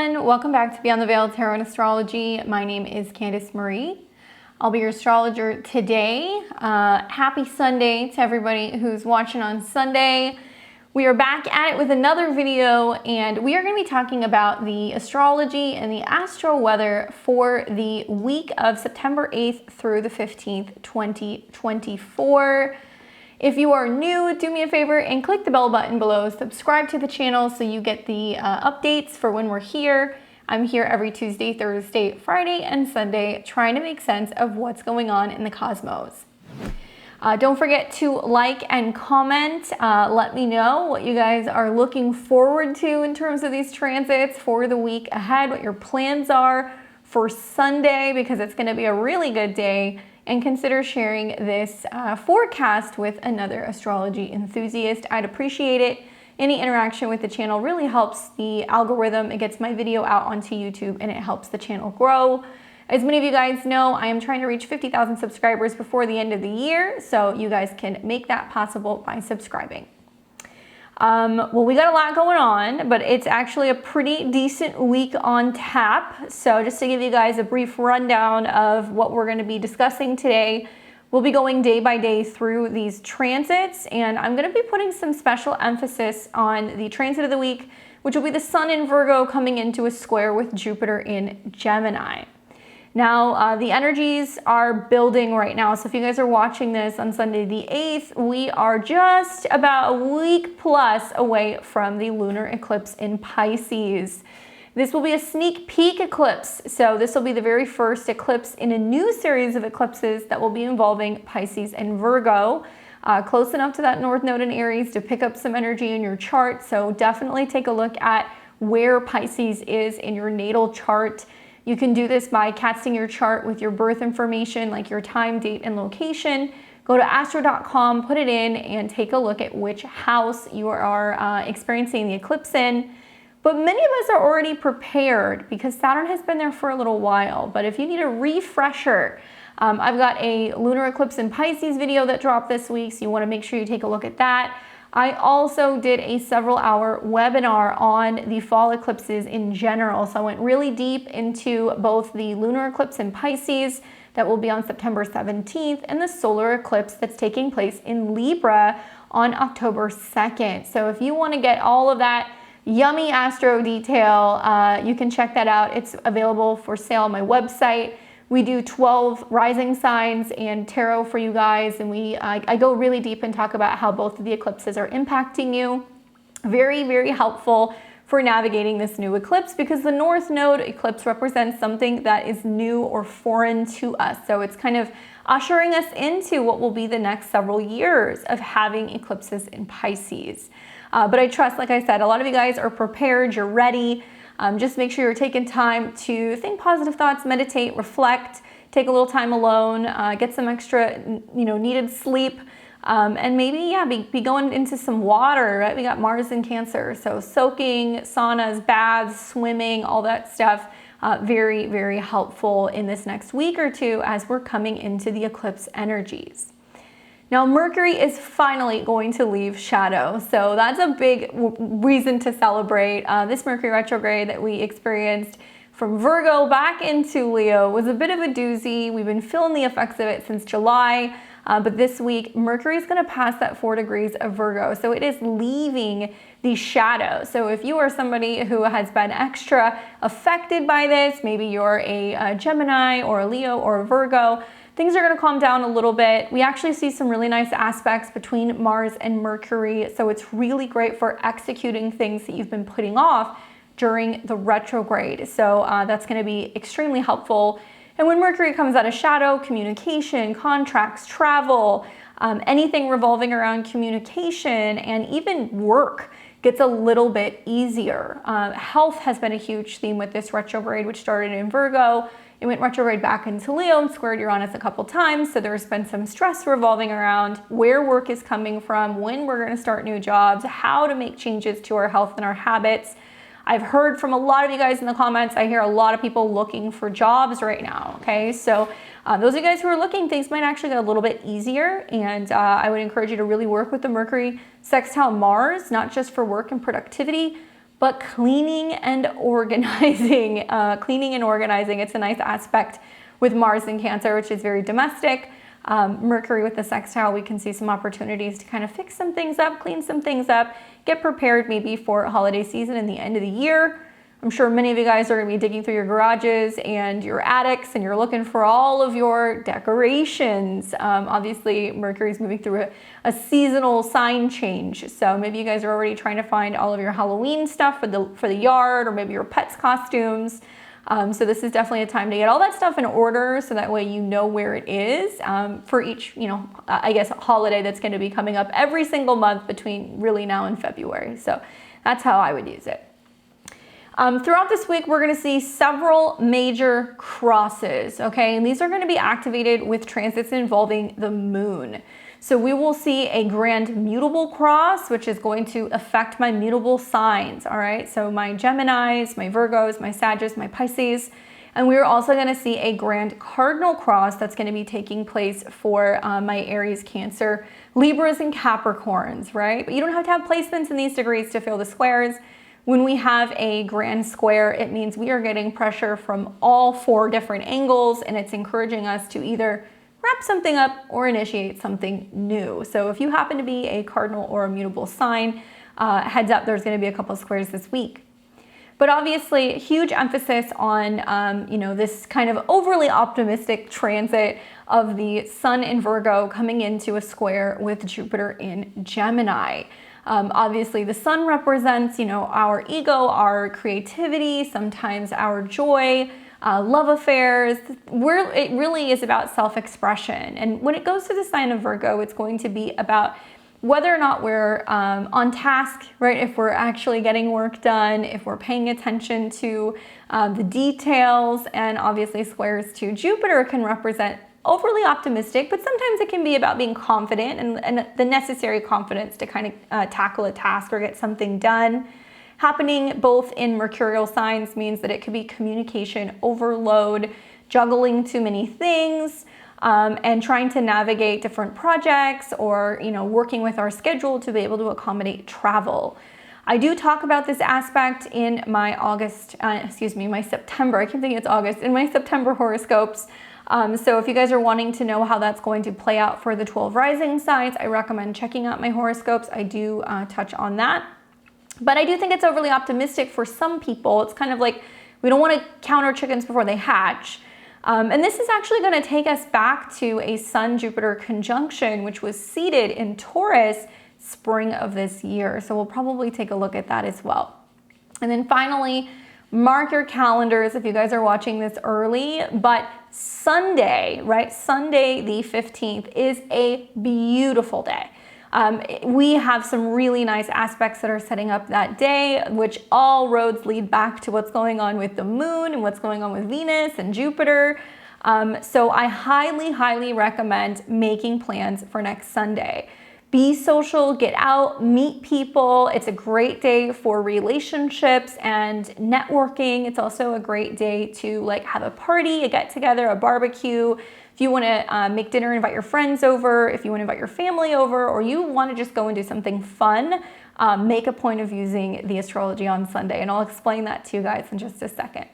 everyone, welcome back to Beyond the Veil Tarot and Astrology. My name is Candice Marie. I'll be your astrologer today. Happy Sunday to everybody who's watching on Sunday. We are back at it with another video, and we are going to be talking about the astrology and the astro weather for the week of September 8th through the 15th, 2024. If you are new, do me a favor and click the bell button below. Subscribe to the channel so you get the updates for when we're here. I'm here every Tuesday, Thursday, Friday, and Sunday trying to make sense of what's going on in the cosmos. Don't forget to like and comment. Let me know what you guys are looking forward to in terms of these transits for the week ahead, what your plans are for Sunday, because it's going to be a really good day. And consider sharing this forecast with another astrology enthusiast. I'd appreciate it. Any interaction with the channel really helps the algorithm. It gets my video out onto YouTube and it helps the channel grow. As many of you guys know, I am trying to reach 50,000 subscribers before the end of the year, so you guys can make that possible by subscribing. Well, we got a lot going on, but it's actually a pretty decent week on tap. So just to give you guys a brief rundown of what we're going to be discussing today, we'll be going day by day through these transits, and I'm going to be putting some special emphasis on the transit of the week, which will be the Sun in Virgo coming into a square with Jupiter in Gemini. Now, the energies are building right now. So if you guys are watching this on Sunday the 8th, we are just about a week plus away from the lunar eclipse in Pisces. This will be a sneak peek eclipse. So this will be the very first eclipse in a new series of eclipses that will be involving Pisces and Virgo. Close enough to that North Node in Aries to pick up some energy in your chart. So definitely take a look at where Pisces is in your natal chart. You can do this by casting your chart with your birth information, like your time, date, and location. Go to astro.com, put it in, and take a look at which house you are experiencing the eclipse in. But many of us are already prepared because Saturn has been there for a little while. But if you need a refresher, I've got a lunar eclipse in Pisces video that dropped this week, so you want to make sure you take a look at that. I also did a several-hour webinar on the fall eclipses in general. So I went really deep into both the lunar eclipse in Pisces that will be on September 17th and the solar eclipse that's taking place in Libra on October 2nd. So if you want to get all of that yummy astro detail, you can check that out. It's available for sale on my website. We do 12 rising signs and tarot for you guys, and I go really deep and talk about how both of the eclipses are impacting you. Very, very helpful for navigating this new eclipse because the North Node eclipse represents something that is new or foreign to us. So it's kind of ushering us into what will be the next several years of having eclipses in Pisces. But I trust, like I said, a lot of you guys are prepared, you're ready. Just make sure you're taking time to think positive thoughts, meditate, reflect, take a little time alone, get some extra, needed sleep, and maybe, be going into some water, right? We got Mars in Cancer, so soaking, saunas, baths, swimming, all that stuff, very, very helpful in this next week or two as we're coming into the eclipse energies. Now, Mercury is finally going to leave shadow, so that's a big reason to celebrate. This Mercury retrograde that we experienced from Virgo back into Leo was a bit of a doozy. We've been feeling the effects of it since July, but this week, Mercury is going to pass that 4 degrees of Virgo, so it is leaving the shadow. So if you are somebody who has been extra affected by this, maybe you're a Gemini or a Leo or a Virgo, things are going to calm down a little bit. We actually see some really nice aspects between Mars and Mercury, so it's really great for executing things that you've been putting off during the retrograde. So that's going to be extremely helpful. And when Mercury comes out of shadow, communication, contracts, travel, anything revolving around communication and even work gets a little bit easier. Health has been a huge theme with this retrograde, which started in Virgo. It went retrograde back into Leo and squared Uranus a couple times, so there's been some stress revolving around where work is coming from, when we're going to start new jobs, how to make changes to our health and our habits. I've heard from a lot of you guys in the comments, I hear a lot of people looking for jobs right now, okay? So those of you guys who are looking, things might actually get a little bit easier, and I would encourage you to really work with the Mercury sextile Mars, not just for work and productivity, but cleaning and organizing. It's a nice aspect with Mars in Cancer, which is very domestic. Mercury with the sextile, we can see some opportunities to kind of fix some things up, clean some things up, get prepared maybe for holiday season and the end of the year. I'm sure many of you guys are going to be digging through your garages and your attics, and you're looking for all of your decorations. Obviously, Mercury's moving through a seasonal sign change, so maybe you guys are already trying to find all of your Halloween stuff for the yard, or maybe your pets' costumes. So this is definitely a time to get all that stuff in order, so that way you know where it is for each, I guess, holiday that's going to be coming up every single month between really now and February. So that's how I would use it. Throughout this week, we're going to see several major crosses, okay? And these are going to be activated with transits involving the moon. So we will see a grand mutable cross, which is going to affect my mutable signs, all right? So my Geminis, my Virgos, my Sagittarius, my Pisces. And we're also going to see a grand cardinal cross that's going to be taking place for my Aries, Cancer, Libras, and Capricorns, right? But you don't have to have placements in these degrees to fill the squares. When we have a grand square, it means we are getting pressure from all 4 different angles, and it's encouraging us to either wrap something up or initiate something new. So if you happen to be a cardinal or a mutable sign, heads up, there's going to be a couple squares this week. But obviously, huge emphasis on this kind of overly optimistic transit of the Sun in Virgo coming into a square with Jupiter in Gemini. Obviously, the Sun represents, our ego, our creativity, sometimes our joy, love affairs. It really is about self-expression. And when it goes to the sign of Virgo, it's going to be about whether or not we're on task, right? If we're actually getting work done, if we're paying attention to the details, and obviously squares to Jupiter can represent overly optimistic, but sometimes it can be about being confident and the necessary confidence to kind of tackle a task or get something done. Happening both in mercurial signs means that it could be communication overload, juggling too many things, and trying to navigate different projects, or working with our schedule to be able to accommodate travel. I do talk about this aspect in my my September, I keep thinking it's August, in my September horoscopes. So if you guys are wanting to know how that's going to play out for the 12 rising signs, I recommend checking out my horoscopes. I do touch on that. But I do think it's overly optimistic for some people. It's kind of like we don't want to count our chickens before they hatch. And this is actually going to take us back to a Sun-Jupiter conjunction, which was seated in Taurus spring of this year. So we'll probably take a look at that as well. And then finally, mark your calendars if you guys are watching this early, but Sunday, right? Sunday the 15th is a beautiful day. We have some really nice aspects that are setting up that day, which all roads lead back to what's going on with the moon and what's going on with Venus and Jupiter. So I highly, highly recommend making plans for next Sunday. Be social, get out, meet people. It's a great day for relationships and networking. It's also a great day to have a party, a get together, a barbecue. If you want to make dinner, invite your friends over. If you want to invite your family over, or you want to just go and do something fun, make a point of using the astrology on Sunday. And I'll explain that to you guys in just a second.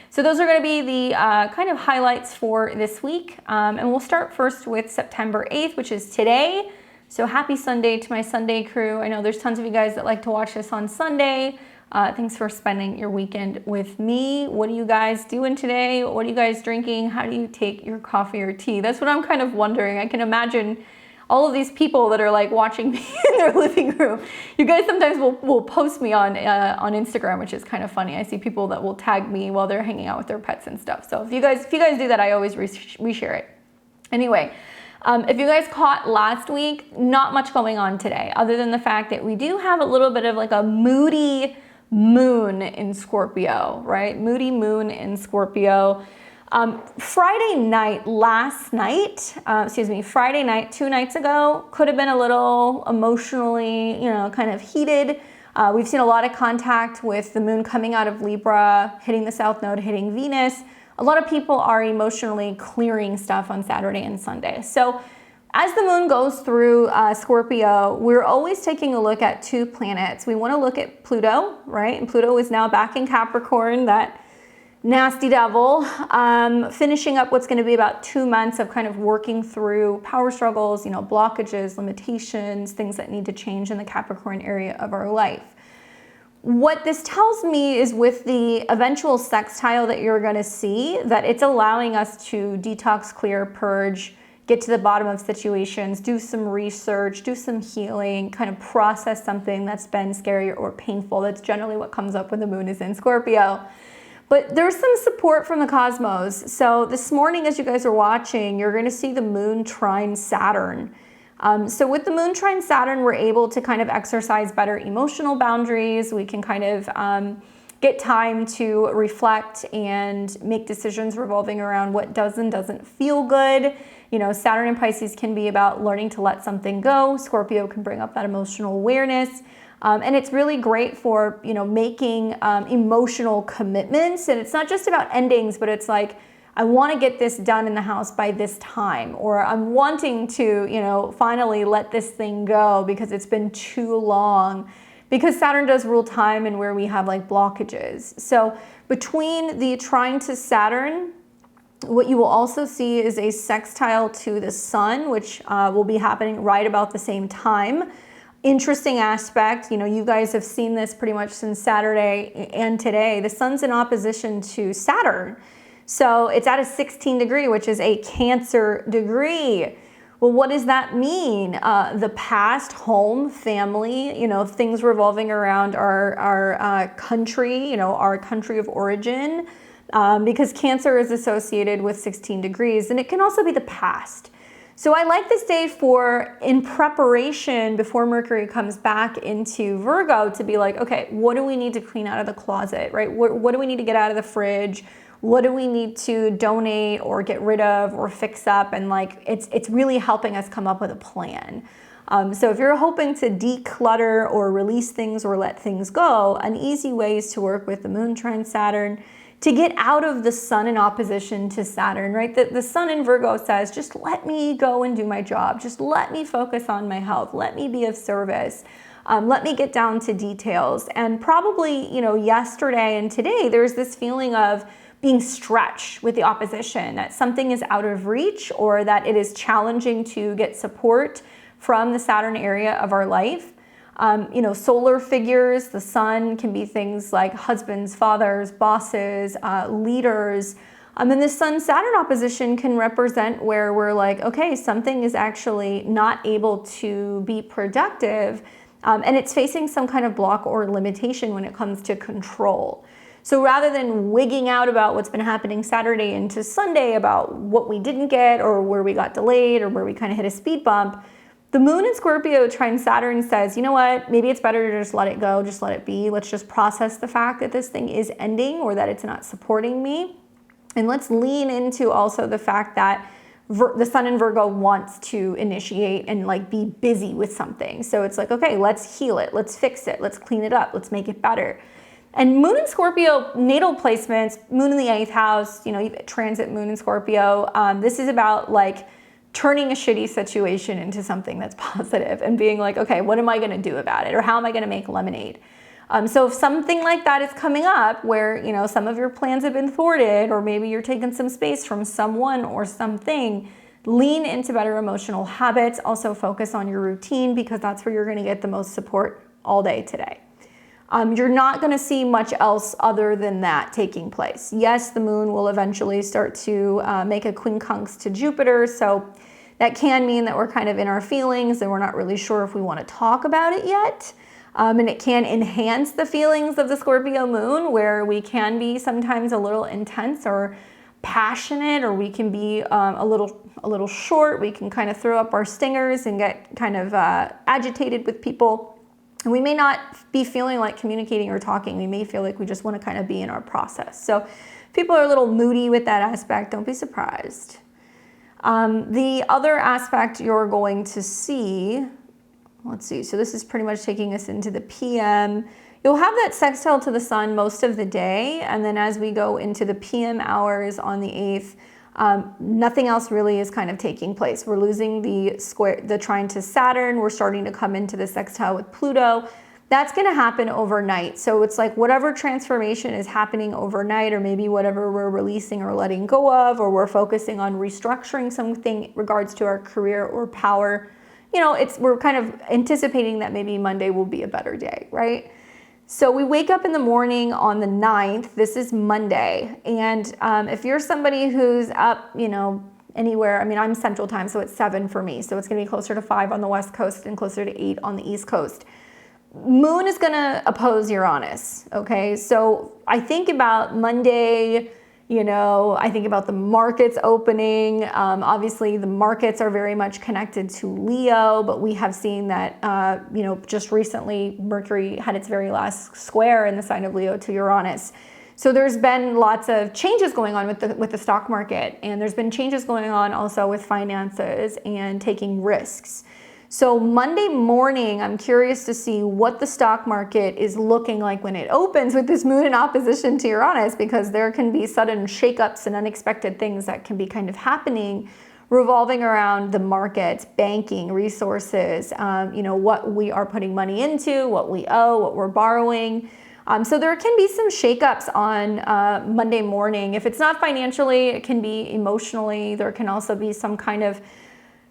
So those are going to be the kind of highlights for this week. And we'll start first with September 8th, which is today. So happy Sunday to my Sunday crew. I know there's tons of you guys that like to watch this on Sunday. Thanks for spending your weekend with me. What are you guys doing today? What are you guys drinking? How do you take your coffee or tea? That's what I'm kind of wondering. I can imagine all of these people that are watching me in their living room. You guys sometimes will post me on Instagram, which is kind of funny. I see people that will tag me while they're hanging out with their pets and stuff. So if you guys do that, I always reshare it. Anyway. If you guys caught last week, not much going on today, other than the fact that we do have a little bit of a moody moon in Scorpio, right? Moody moon in Scorpio. Friday night, Friday night, 2 nights ago, could have been a little emotionally, kind of heated. We've seen a lot of contact with the moon coming out of Libra, hitting the South Node, hitting Venus. A lot of people are emotionally clearing stuff on Saturday and Sunday. So As the moon goes through Scorpio, we're always taking a look at two planets. We want to look at Pluto, right? And Pluto is now back in Capricorn, that nasty devil, finishing up what's going to be about 2 months of kind of working through power struggles, blockages, limitations, things that need to change in the Capricorn area of our life. What this tells me is with the eventual sextile that you're going to see, that it's allowing us to detox, clear, purge, get to the bottom of situations, do some research, do some healing, kind of process something that's been scary or painful. That's generally what comes up when the moon is in Scorpio. But there's some support from the cosmos. So this morning, as you guys are watching, you're going to see the moon trine Saturn. So with the moon trine Saturn, we're able to kind of exercise better emotional boundaries. We can kind of get time to reflect and make decisions revolving around what does and doesn't feel good. Saturn and Pisces can be about learning to let something go. Scorpio can bring up that emotional awareness. And it's really great for, making emotional commitments. And it's not just about endings, but it's like, I want to get this done in the house by this time, or I'm wanting to, finally let this thing go because it's been too long, because Saturn does rule time and where we have like blockages. So between the trine to Saturn, what you will also see is a sextile to the sun, which will be happening right about the same time. Interesting aspect, you guys have seen this pretty much since Saturday and today. The sun's in opposition to Saturn. So it's at a 16 degree, which is a Cancer degree. Well, what does that mean? The past, home, family, things revolving around our country, our country of origin, because Cancer is associated with 16 degrees, and it can also be the past. So I like this day for, in preparation before Mercury comes back into Virgo, to be like, okay, what do we need to clean out of the closet, right? What do we need to get out of the fridge? What do we need to donate or get rid of or fix up? And like, it's really helping us come up with a plan. So if you're hoping to declutter or release things or let things go, an easy way is to work with the moon trine Saturn to get out of the sun in opposition to Saturn, right? The sun in Virgo says, just let me go and do my job. Just let me focus on my health. Let me be of service. Let me get down to details. And probably, yesterday and today, there's this feeling of being stretched with the opposition, that something is out of reach or that it is challenging to get support from the Saturn area of our life. Solar figures, the sun can be things like husbands, fathers, bosses, leaders. And the sun-Saturn opposition can represent where we're like, okay, something is actually not able to be productive, and it's facing some kind of block or limitation when it comes to control. So rather than wigging out about what's been happening Saturday into Sunday about what we didn't get or where we got delayed or where we kind of hit a speed bump, the moon in Scorpio trine Saturn says, you know what, maybe it's better to just let it go, just let it be. Let's just process the fact that this thing is ending or that it's not supporting me. And let's lean into also the fact that the sun in Virgo wants to initiate and like be busy with something. So it's like, okay, let's heal it. Let's fix it. Let's clean it up. Let's make it better. And moon in Scorpio natal placements, moon in the 8th house, transit moon in Scorpio. This is about like turning a shitty situation into something that's positive and being like, okay, what am I going to do about it? Or how am I going to make lemonade? So if something like that is coming up where, some of your plans have been thwarted, or maybe you're taking some space from someone or something, lean into better emotional habits. Also focus on your routine, because that's where you're going to get the most support all day today. You're not going to see much else other than that taking place. Yes, the moon will eventually start to make a quincunx to Jupiter, so that can mean that we're kind of in our feelings and we're not really sure if we want to talk about it yet. And it can enhance the feelings of the Scorpio moon, where we can be sometimes a little intense or passionate, or we can be a little short. We can kind of throw up our stingers and get kind of agitated with people. And we may not be feeling like communicating or talking. We may feel like we just want to kind of be in our process. So if people are a little moody with that aspect, don't be surprised. The other aspect you're going to see, let's see, so this is pretty much taking us into the PM. You'll have that sextile to the sun most of the day, and then as we go into the PM hours on the 8th, Nothing else really is kind of taking place. We're losing the trine to Saturn. We're starting to come into the sextile with Pluto. That's going to happen overnight. So it's like whatever transformation is happening overnight, or maybe whatever we're releasing or letting go of, or we're focusing on restructuring something in regards to our career or power, you know, we're kind of anticipating that maybe Monday will be a better day, right? So we wake up in the morning on the 9th. This is Monday. And if you're somebody who's up, you know, anywhere, I mean, I'm Central Time, so it's 7 for me. So it's going to be closer to 5 on the West Coast and closer to 8 on the East Coast. Moon is going to oppose Uranus, okay? So I think about Monday, you know, I think about the markets opening. Obviously, the markets are very much connected to Leo, but we have seen that, you know, just recently, Mercury had its very last square in the sign of Leo to Uranus. So there's been lots of changes going on with the stock market, and there's been changes going on also with finances and taking risks. So Monday morning, I'm curious to see what the stock market is looking like when it opens with this moon in opposition to Uranus, because there can be sudden shakeups and unexpected things that can be kind of happening revolving around the markets, banking, resources, you know, what we are putting money into, what we owe, what we're borrowing. So there can be some shakeups on Monday morning. If it's not financially, it can be emotionally. There can also be some kind of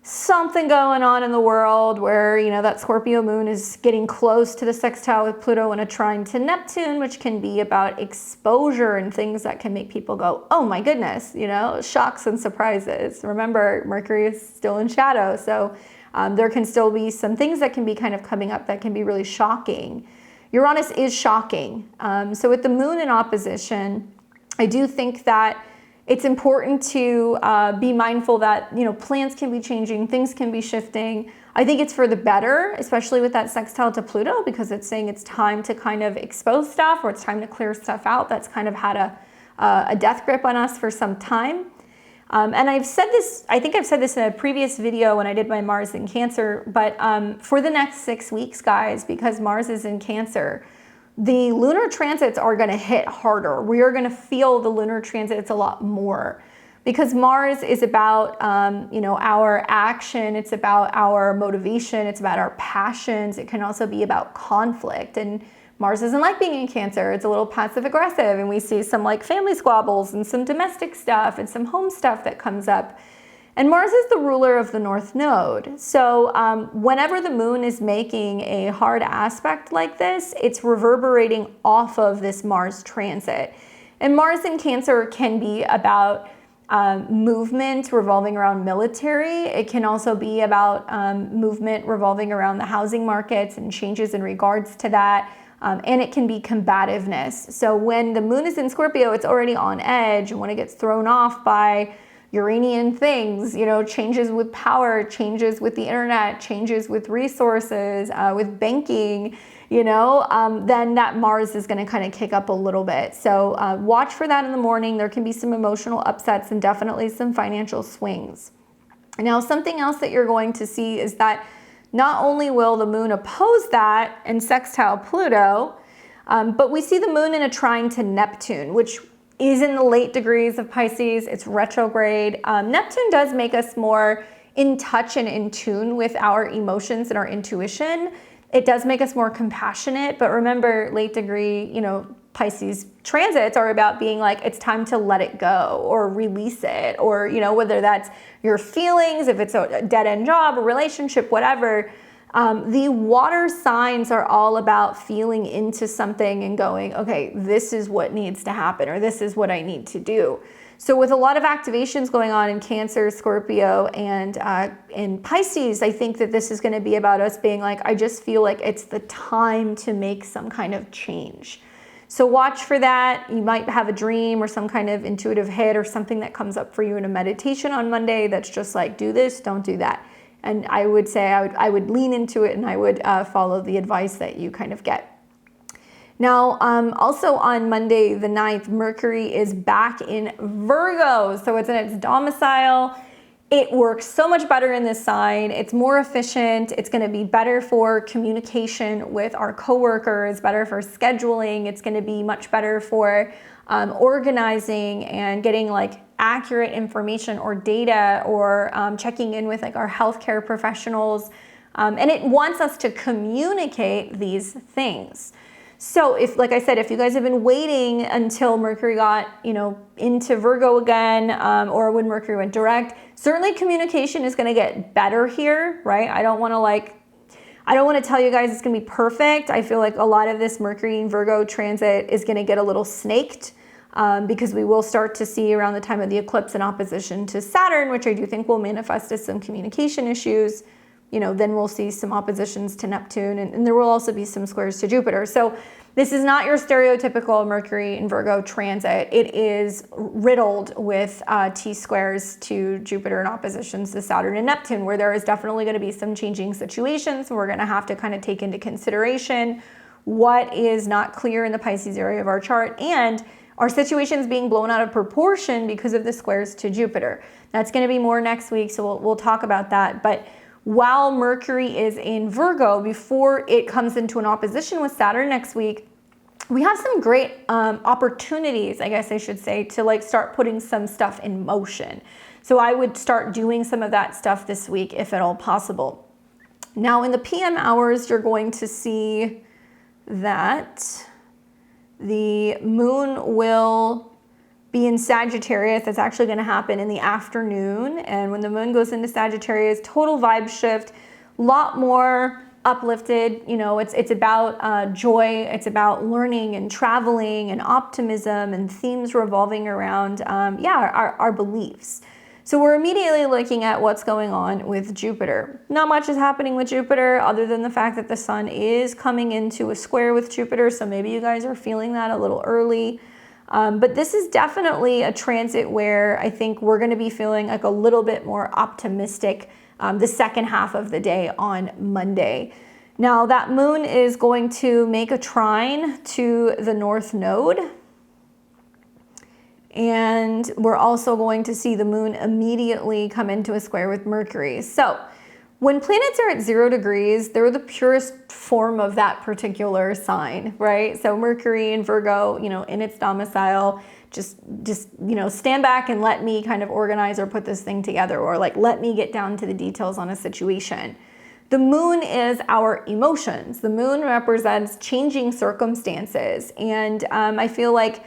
something going on in the world where, you know, that Scorpio moon is getting close to the sextile with Pluto and a trine to Neptune, which can be about exposure and things that can make people go, oh my goodness, you know, shocks and surprises. Remember, Mercury is still in shadow, so there can still be some things that can be kind of coming up that can be really shocking. Uranus is shocking. So with the moon in opposition, I do think that it's important to be mindful that, you know, plans can be changing, things can be shifting. I think it's for the better, especially with that sextile to Pluto, because it's saying it's time to kind of expose stuff, or it's time to clear stuff out that's kind of had a death grip on us for some time. And I've said this, I think I've said this in a previous video when I did my Mars in Cancer, but for the next 6 weeks, guys, because Mars is in Cancer, the lunar transits are going to hit harder. We are going to feel the lunar transits a lot more, because Mars is about, you know, our action. It's about our motivation. It's about our passions. It can also be about conflict. And Mars doesn't like being in Cancer. It's a little passive aggressive, and we see some like family squabbles and some domestic stuff and some home stuff that comes up. And Mars is the ruler of the North Node. So whenever the moon is making a hard aspect like this, it's reverberating off of this Mars transit. And Mars in Cancer can be about movement revolving around military. It can also be about movement revolving around the housing markets and changes in regards to that. And it can be combativeness. So when the moon is in Scorpio, it's already on edge. And when it gets thrown off by Uranian things, you know, changes with power, changes with the internet, changes with resources, with banking, you know, then that Mars is going to kind of kick up a little bit. So watch for that in the morning. There can be some emotional upsets and definitely some financial swings. Now, something else that you're going to see is that not only will the moon oppose that and sextile Pluto, but we see the moon in a trine to Neptune, which is in the late degrees of Pisces. It's retrograde. Neptune does make us more in touch and in tune with our emotions and our intuition. It does make us more compassionate, but remember, late degree, you know, Pisces transits are about being like, it's time to let it go or release it, or, you know, whether that's your feelings, if it's a dead-end job, a relationship, whatever. The water signs are all about feeling into something and going, okay, this is what needs to happen, or this is what I need to do. So with a lot of activations going on in Cancer, Scorpio, and in Pisces, I think that this is going to be about us being like, I just feel like it's the time to make some kind of change. So watch for that. You might have a dream or some kind of intuitive hit or something that comes up for you in a meditation on Monday that's just like, do this, don't do that. And I would say I would lean into it, and I would follow the advice that you kind of get. Now, also on Monday the 9th, Mercury is back in Virgo. So it's in its domicile. It works so much better in this sign. It's more efficient. It's going to be better for communication with our coworkers, better for scheduling. It's going to be much better for organizing and getting like accurate information or data, or checking in with like our healthcare professionals. And it wants us to communicate these things. So if, like I said, if you guys have been waiting until Mercury got, into Virgo again, or when Mercury went direct, certainly communication is going to get better here, right? I don't want to tell you guys it's going to be perfect. I feel like a lot of this Mercury and Virgo transit is going to get a little snaked, because we will start to see around the time of the eclipse an opposition to Saturn, which I do think will manifest as some communication issues. Then we'll see some oppositions to Neptune, and there will also be some squares to Jupiter. So this is not your stereotypical Mercury and Virgo transit. It is riddled with T-squares to Jupiter and oppositions to Saturn and Neptune, where there is definitely going to be some changing situations. We're going to have to kind of take into consideration what is not clear in the Pisces area of our chart, and our situations being blown out of proportion because of the squares to Jupiter. That's going to be more next week, so we'll talk about that. But while Mercury is in Virgo, before it comes into an opposition with Saturn next week, we have some great opportunities, I guess I should say, to like start putting some stuff in motion. So I would start doing some of that stuff this week if at all possible. Now in the PM hours, you're going to see that the moon will be in Sagittarius. That's actually going to happen in the afternoon. And when the moon goes into Sagittarius, total vibe shift, a lot more uplifted. It's about joy. It's about learning and traveling and optimism, and themes revolving around, our beliefs. So we're immediately looking at what's going on with Jupiter. Not much is happening with Jupiter other than the fact that the sun is coming into a square with Jupiter. So maybe you guys are feeling that a little early. But this is definitely a transit where I think we're going to be feeling like a little bit more optimistic the second half of the day on Monday. Now that moon is going to make a trine to the North Node. And we're also going to see the moon immediately come into a square with Mercury. So when planets are at 0 degrees, they're the purest form of that particular sign, right? So Mercury in Virgo, in its domicile, just stand back and let me kind of organize or put this thing together, or like, let me get down to the details on a situation. The moon is our emotions. The moon represents changing circumstances. And I feel like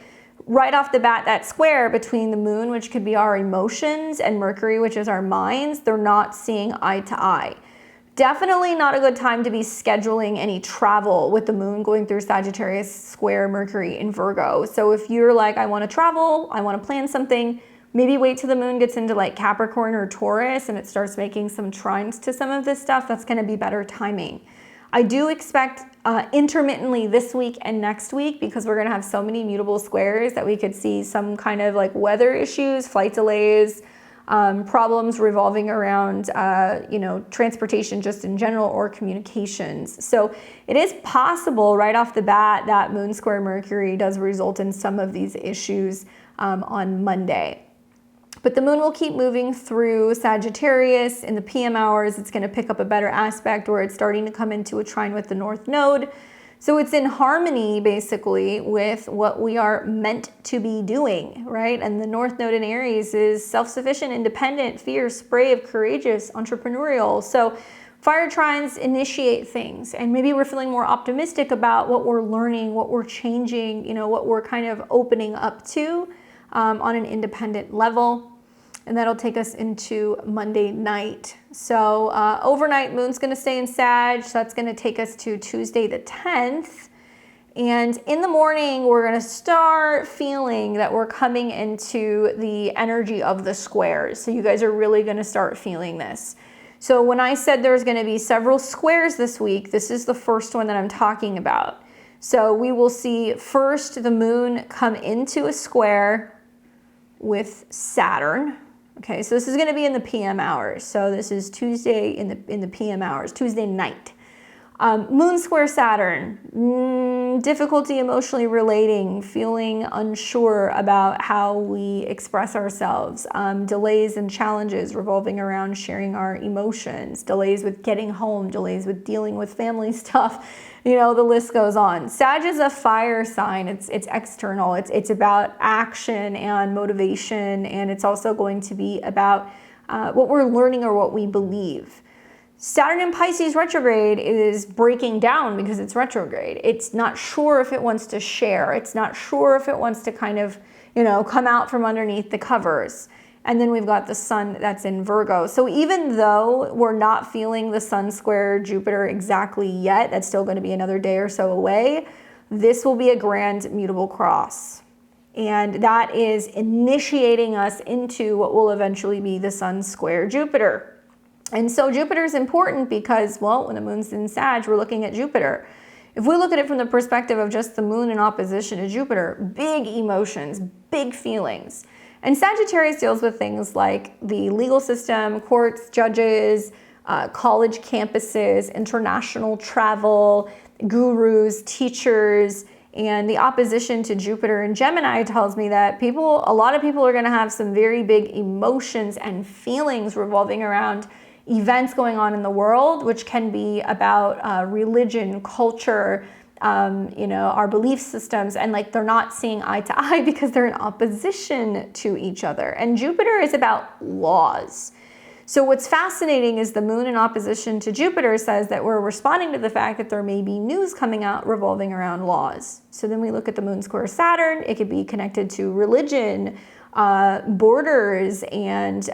right off the bat, that square between the moon, which could be our emotions, and Mercury, which is our minds, they're not seeing eye to eye. Definitely not a good time to be scheduling any travel with the moon going through Sagittarius square Mercury in Virgo. So if you're like, I want to travel, I want to plan something, maybe wait till the moon gets into like Capricorn or Taurus and it starts making some trines to some of this stuff. That's going to be better timing. I do expect intermittently this week and next week, because we're going to have so many mutable squares, that we could see some kind of like weather issues, flight delays, problems revolving around, transportation just in general, or communications. So it is possible right off the bat that moon square Mercury does result in some of these issues on Monday. But the moon will keep moving through Sagittarius in the PM hours. It's going to pick up a better aspect where it's starting to come into a trine with the North Node. So it's in harmony basically with what we are meant to be doing, right? And the North Node in Aries is self-sufficient, independent, fierce, brave, courageous, entrepreneurial. So fire trines initiate things, and maybe we're feeling more optimistic about what we're learning, what we're changing, what we're kind of opening up to on an independent level. And that'll take us into Monday night. So overnight, moon's going to stay in Sag. So that's going to take us to Tuesday the 10th. And in the morning, we're going to start feeling that we're coming into the energy of the squares. So you guys are really going to start feeling this. So when I said there's going to be several squares this week, this is the first one that I'm talking about. So we will see first the moon come into a square with Saturn. Okay, so this is going to be in the PM hours. So this is Tuesday in the PM hours, Tuesday night. Moon square Saturn, having difficulty emotionally relating, feeling unsure about how we express ourselves, delays and challenges revolving around sharing our emotions, delays with getting home, delays with dealing with family stuff, you know, the list goes on. Sag is a fire sign. It's external. It's about action and motivation, and it's also going to be about what we're learning or what we believe. Saturn in Pisces retrograde is breaking down because it's retrograde. It's not sure if it wants to share. It's not sure if it wants to kind of, you know, come out from underneath the covers. And then we've got the sun that's in Virgo. So even though we're not feeling the sun square Jupiter exactly yet, that's still going to be another day or so away, this will be a grand mutable cross. And that is initiating us into what will eventually be the sun square Jupiter. And so Jupiter is important because, well, when the moon's in Sag, we're looking at Jupiter. If we look at it from the perspective of just the moon in opposition to Jupiter, big emotions, big feelings. And Sagittarius deals with things like the legal system, courts, judges, college campuses, international travel, gurus, teachers, and the opposition to Jupiter in Gemini tells me that a lot of people are going to have some very big emotions and feelings revolving around events going on in the world, which can be about religion, culture, you know, our belief systems, and like they're not seeing eye to eye because they're in opposition to each other. And Jupiter is about laws. So what's fascinating is the moon in opposition to Jupiter says that we're responding to the fact that there may be news coming out revolving around laws. So then we look at the moon square Saturn. It could be connected to religion, borders, and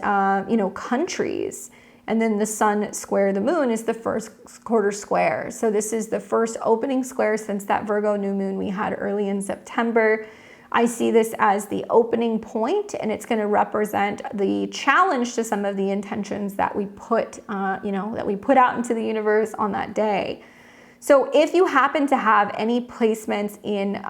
you know, countries. And then the sun square the moon is the first quarter square. So this is the first opening square since that Virgo new moon we had early in September. I see this as the opening point, and it's going to represent the challenge to some of the intentions that we put, you know, that we put out into the universe on that day. So if you happen to have any placements in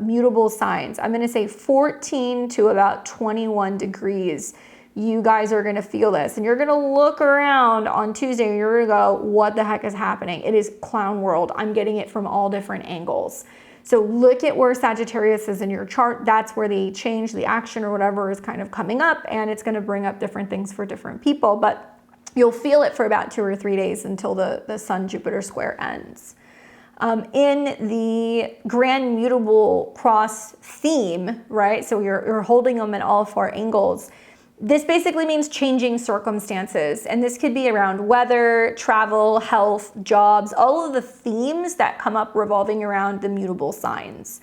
mutable signs, I'm going to say 14 to about 21 degrees, you guys are going to feel this, and you're going to look around on Tuesday and you're going to go, what the heck is happening? It is clown world. I'm getting it from all different angles. So look at where Sagittarius is in your chart. That's where the change, the action or whatever is kind of coming up, and it's going to bring up different things for different people, but you'll feel it for about 2 or 3 days until the Sun-Jupiter square ends. In the grand mutable cross theme, right? So you're holding them at all 4 angles. This basically means changing circumstances, and this could be around weather, travel, health, jobs, all of the themes that come up revolving around the mutable signs.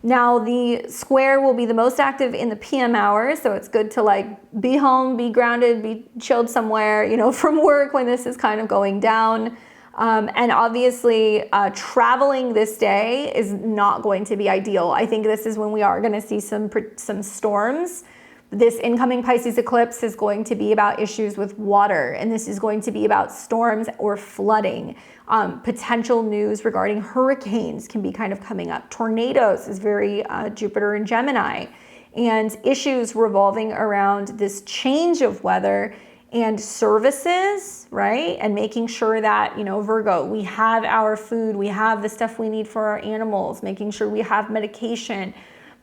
Now, the square will be the most active in the PM hours, so it's good to like be home, be grounded, be chilled somewhere, you know, from work when this is kind of going down. And obviously, traveling this day is not going to be ideal. I think this is when we are going to see some storms. This incoming Pisces eclipse is going to be about issues with water, and this is going to be about storms or flooding. Potential news regarding hurricanes can be kind of coming up. Tornadoes is very Jupiter and Gemini, and issues revolving around this change of weather and services, right? And making sure that, you know, Virgo, we have our food, we have the stuff we need for our animals, making sure we have medication.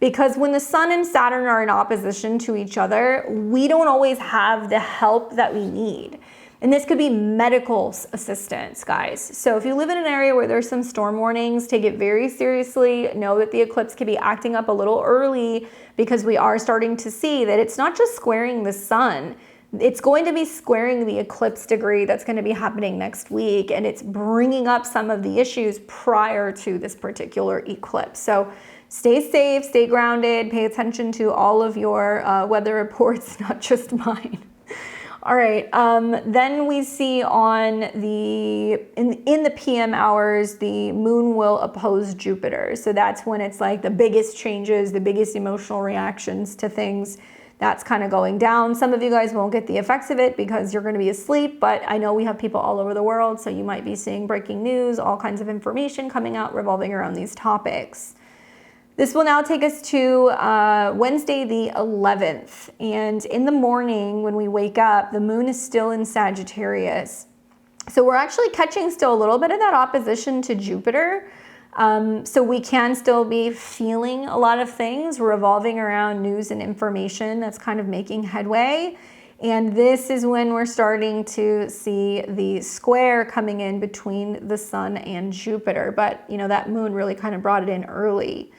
Because when the sun and Saturn are in opposition to each other, we don't always have the help that we need. And this could be medical assistance, guys. So if you live in an area where there's some storm warnings, take it very seriously. Know that the eclipse could be acting up a little early because we are starting to see that it's not just squaring the sun. It's going to be squaring the eclipse degree that's going to be happening next week. And it's bringing up some of the issues prior to this particular eclipse. So stay safe, stay grounded, pay attention to all of your weather reports, not just mine. All right, then we see on in the PM hours, the moon will oppose Jupiter. So that's when it's like the biggest changes, the biggest emotional reactions to things. That's kind of going down. Some of you guys won't get the effects of it because you're going to be asleep, but I know we have people all over the world, so you might be seeing breaking news, all kinds of information coming out revolving around these topics. This will now take us to Wednesday the 11th. And in the morning when we wake up, the moon is still in Sagittarius. So we're actually catching still a little bit of that opposition to Jupiter. So we can still be feeling a lot of things revolving around news and information that's kind of making headway. And this is when we're starting to see the square coming in between the sun and Jupiter. But, you know, that moon really kind of brought it in early.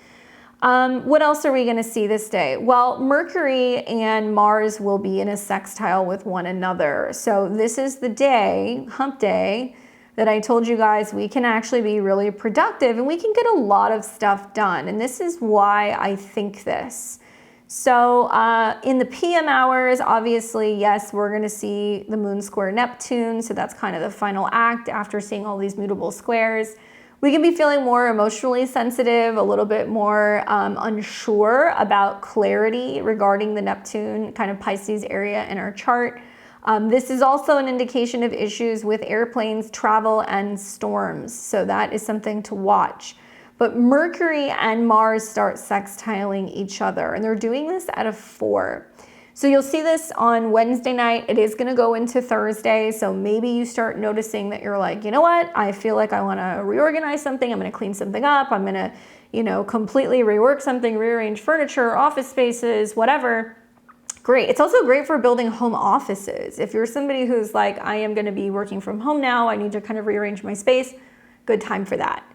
What else are we going to see this day? Well, Mercury and Mars will be in a sextile with one another. So this is the day, hump day, that I told you guys we can actually be really productive and we can get a lot of stuff done. And this is why I think this. So in the PM hours, obviously, yes, we're going to see the moon square Neptune. So that's kind of the final act after seeing all these mutable squares. We can be feeling more emotionally sensitive, a little bit more unsure about clarity regarding the Neptune kind of Pisces area in our chart. This is also an indication of issues with airplanes, travel, and storms. So that is something to watch. But Mercury and Mars start sextiling each other, and they're doing this at a 4. So you'll see this on Wednesday night. It is going to go into Thursday. So maybe you start noticing that you're like, you know what? I feel like I want to reorganize something. I'm going to clean something up. I'm going to, you know, completely rework something, rearrange furniture, office spaces, whatever. Great. It's also great for building home offices. If you're somebody who's like, I am going to be working from home now, I need to kind of rearrange my space, good time for that.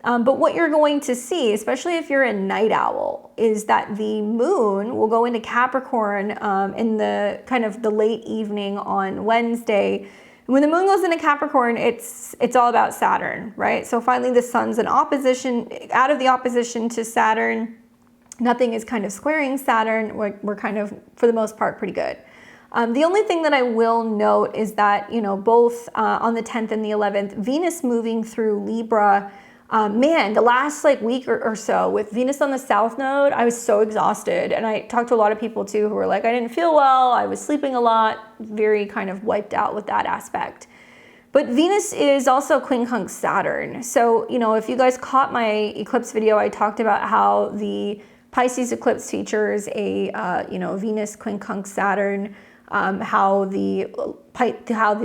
But what you're going to see, especially if you're a night owl, is that the moon will go into Capricorn in the kind of the late evening on Wednesday. When the moon goes into Capricorn, it's all about Saturn, right? So finally the sun's in opposition, out of the opposition to Saturn. Nothing is kind of squaring Saturn. We're kind of, for the most part, pretty good. The only thing that I will note is that, you know, both on the 10th and the 11th, Venus moving through Libra, man, the last like week or so with Venus on the South Node, I was so exhausted. And I talked to a lot of people too who were like, I didn't feel well, I was sleeping a lot, very kind of wiped out with that aspect. But Venus is also quincunx Saturn. So, you know, if you guys caught my eclipse video, I talked about how the Pisces eclipse features a, Venus quincunx Saturn, how the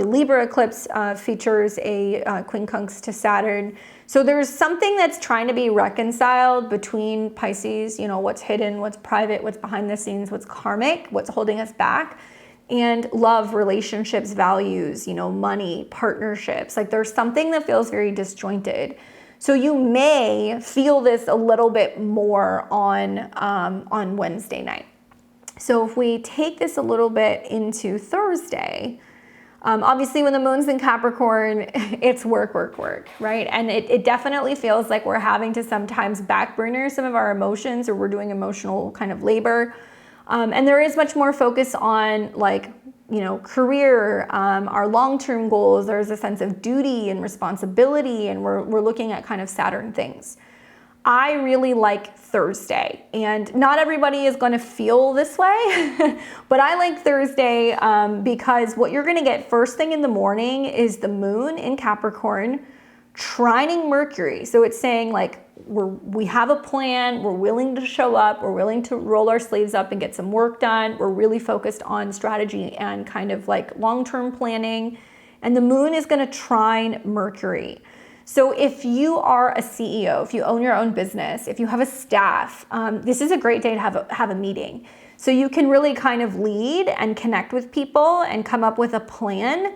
Libra eclipse features a quincunx to Saturn. So there's something that's trying to be reconciled between Pisces, you know, what's hidden, what's private, what's behind the scenes, what's karmic, what's holding us back, and love, relationships, values, you know, money, partnerships. Like there's something that feels very disjointed. So you may feel this a little bit more on Wednesday night. So if we take this a little bit into Thursday, obviously when the moon's in Capricorn, it's work, right? And it definitely feels like we're having to sometimes back burner some of our emotions, or we're doing emotional kind of labor. And there is much more focus on like, you know, career, our long-term goals. There's a sense of duty and responsibility, and we're looking at kind of Saturn things. I really like Thursday, and not everybody is going to feel this way, but I like Thursday because what you're going to get first thing in the morning is the moon in Capricorn trining Mercury. So it's saying like we have a plan, we're willing to show up, we're willing to roll our sleeves up and get some work done. We're really focused on strategy and kind of like long-term planning, and the moon is going to trine Mercury. So if you are a CEO, if you own your own business, if you have a staff, this is a great day to have a meeting. So you can really kind of lead and connect with people and come up with a plan.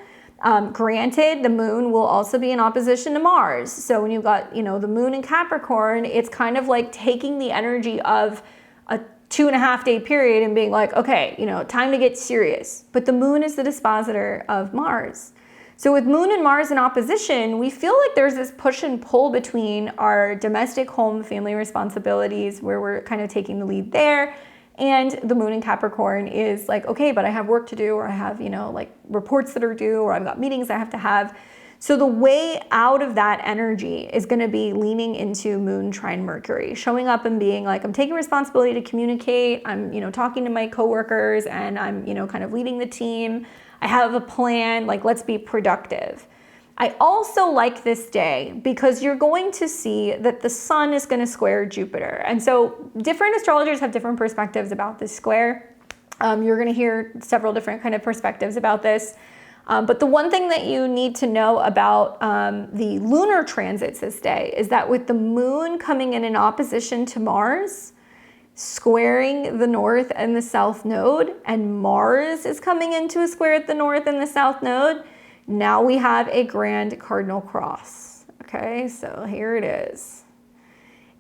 Granted, the moon will also be in opposition to Mars. So when you've got, you know, the moon in Capricorn, it's kind of like taking the energy of a 2.5 day period and being like, okay, you know, time to get serious. But the moon is the dispositor of Mars. So with moon and Mars in opposition, we feel like there's this push and pull between our domestic home family responsibilities, where we're kind of taking the lead there, and the moon in Capricorn is like, okay, but I have work to do, or I have, you know, like reports that are due, or I've got meetings I have to have. So the way out of that energy is going to be leaning into moon trine Mercury, showing up and being like, I'm taking responsibility to communicate. I'm, you know, talking to my coworkers, and I'm, you know, kind of leading the team. I have a plan, like let's be productive. I also like this day because you're going to see that the sun is going to square Jupiter. And so different astrologers have different perspectives about this square. You're going to hear several different kind of perspectives about this. But the one thing that you need to know about the lunar transits this day is that with the moon coming in opposition to Mars, squaring the north and the south node, and Mars is coming into a square at the north and the south node, now we have a grand cardinal cross. Okay, so here it is.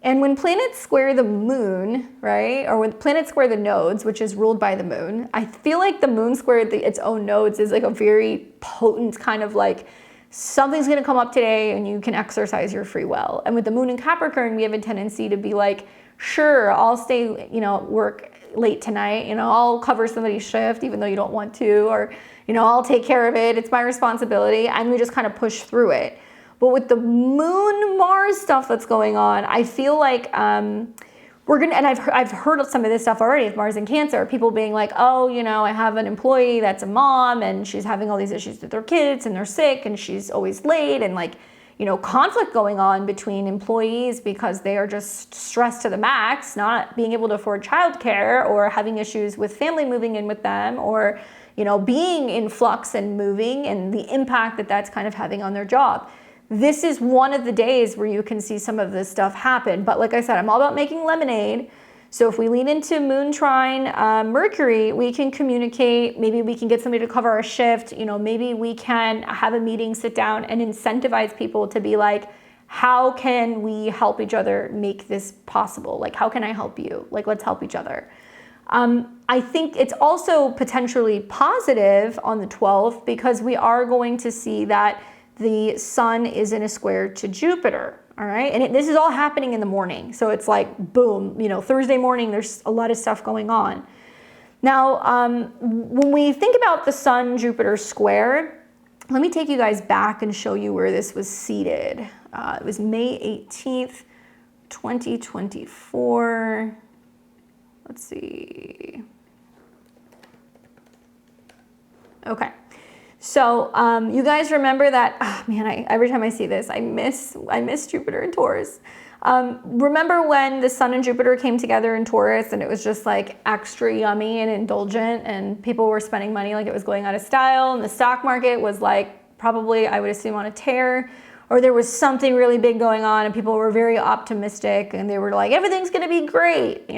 And when planets square the moon, right, or when planets square the nodes, which is ruled by the moon, I feel like the moon squared its own nodes is like a very potent kind of like, something's going to come up today and you can exercise your free will. And with the moon in Capricorn, we have a tendency to be like, sure, I'll stay, work late tonight, I'll cover somebody's shift even though you don't want to, or, I'll take care of it. It's my responsibility. And we just kind of push through it. But with the moon Mars stuff that's going on, I feel like we're gonna, and I've heard of some of this stuff already with Mars and Cancer, people being like, oh, I have an employee that's a mom and she's having all these issues with their kids and they're sick and she's always late, and like, conflict going on between employees because they are just stressed to the max, not being able to afford childcare, or having issues with family moving in with them, or, being in flux and moving, and the impact that that's kind of having on their job. This is one of the days where you can see some of this stuff happen. But like I said, I'm all about making lemonade. So if we lean into moon trine Mercury, we can communicate. Maybe we can get somebody to cover our shift. Maybe we can have a meeting, sit down, and incentivize people to be like, how can we help each other make this possible? Like, how can I help you? Like, let's help each other. I think it's also potentially positive on the 12th because we are going to see that the sun is in a square to Jupiter, all right? And this is all happening in the morning. So it's like, boom, Thursday morning, there's a lot of stuff going on. Now, when we think about the sun-Jupiter square, let me take you guys back and show you where this was seated. It was May 18th, 2024. Let's see. Okay. So you guys remember that, every time I see this, I miss Jupiter in Taurus. Remember when the sun and Jupiter came together in Taurus and it was just like extra yummy and indulgent and people were spending money like it was going out of style, and the stock market was like probably, I would assume, on a tear, or there was something really big going on and people were very optimistic and they were like, everything's going to be great,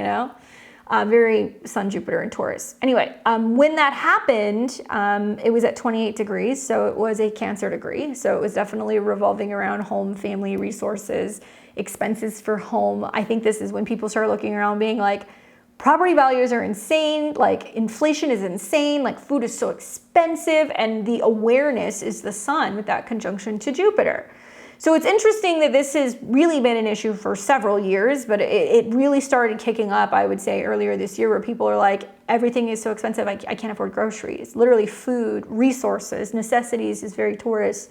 very sun, Jupiter, and Taurus. Anyway, when that happened, it was at 28 degrees, so it was a Cancer degree. So it was definitely revolving around home, family, resources, expenses for home. I think this is when people start looking around being like, property values are insane, like inflation is insane, like food is so expensive, and the awareness is the sun with that conjunction to Jupiter. So it's interesting that this has really been an issue for several years, but it really started kicking up, I would say, earlier this year, where people are like, everything is so expensive, I can't afford groceries. Literally food, resources, necessities is very Taurus.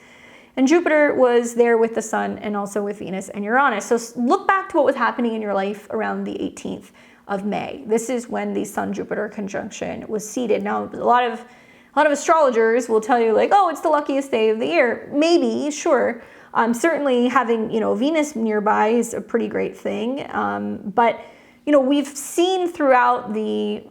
And Jupiter was there with the sun and also with Venus and Uranus. So look back to what was happening in your life around the 18th of May. This is when the Sun-Jupiter conjunction was seated. Now, a lot of astrologers will tell you like, oh, it's the luckiest day of the year. Maybe, sure. Certainly having, Venus nearby is a pretty great thing. But, we've seen throughout the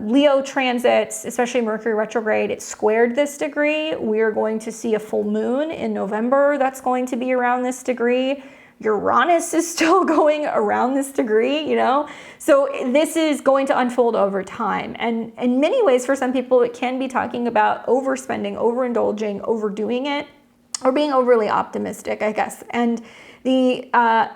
Leo transits, especially Mercury retrograde, it squared this degree. We're going to see a full moon in November that's going to be around this degree. Uranus is still going around this degree, So this is going to unfold over time. And in many ways, for some people, it can be talking about overspending, overindulging, overdoing it, or being overly optimistic, I guess. And the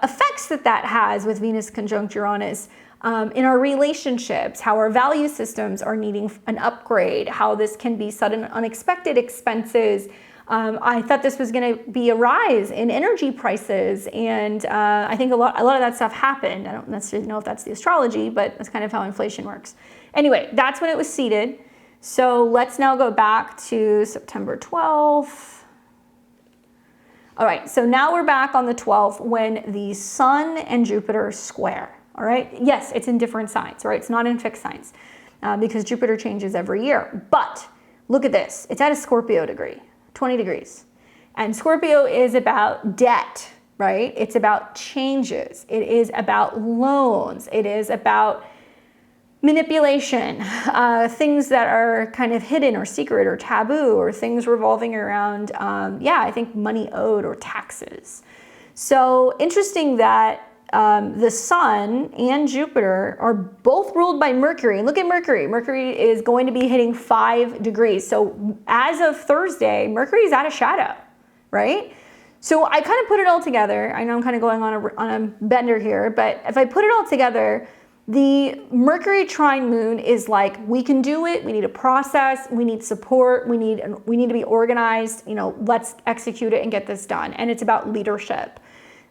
effects that has with Venus conjunct Uranus in our relationships, how our value systems are needing an upgrade, how this can be sudden unexpected expenses. I thought this was going to be a rise in energy prices, and I think a lot of that stuff happened. I don't necessarily know if that's the astrology, but that's kind of how inflation works. Anyway, that's when it was seated. So let's now go back to September 12th. All right, so now we're back on the 12th when the Sun and Jupiter square, all right? Yes, it's in different signs, right? It's not in fixed signs because Jupiter changes every year. But look at this. It's at a Scorpio degree, 20 degrees. And Scorpio is about debt, right? It's about changes. It is about loans. It is about manipulation, things that are kind of hidden or secret or taboo, or things revolving around, I think money owed or taxes. So interesting that the Sun and Jupiter are both ruled by Mercury. And look at Mercury. Mercury is going to be hitting 5 degrees. So as of Thursday, Mercury is out of shadow, right? So I kind of put it all together. I know I'm kind of going on a bender here, but if I put it all together, the Mercury trine moon is like, we can do it. We need a process. We need support. We need to be organized. Let's execute it and get this done. And it's about leadership.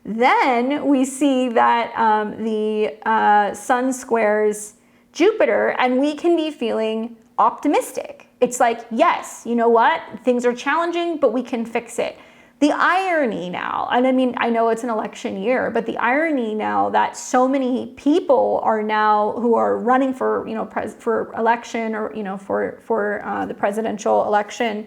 Then we see that the Sun squares Jupiter, and we can be feeling optimistic. It's like, yes, you know what? Things are challenging, but we can fix it. The irony now, and I mean, I know it's an election year, but the irony now that so many people are now who are running for, for election or, for the presidential election,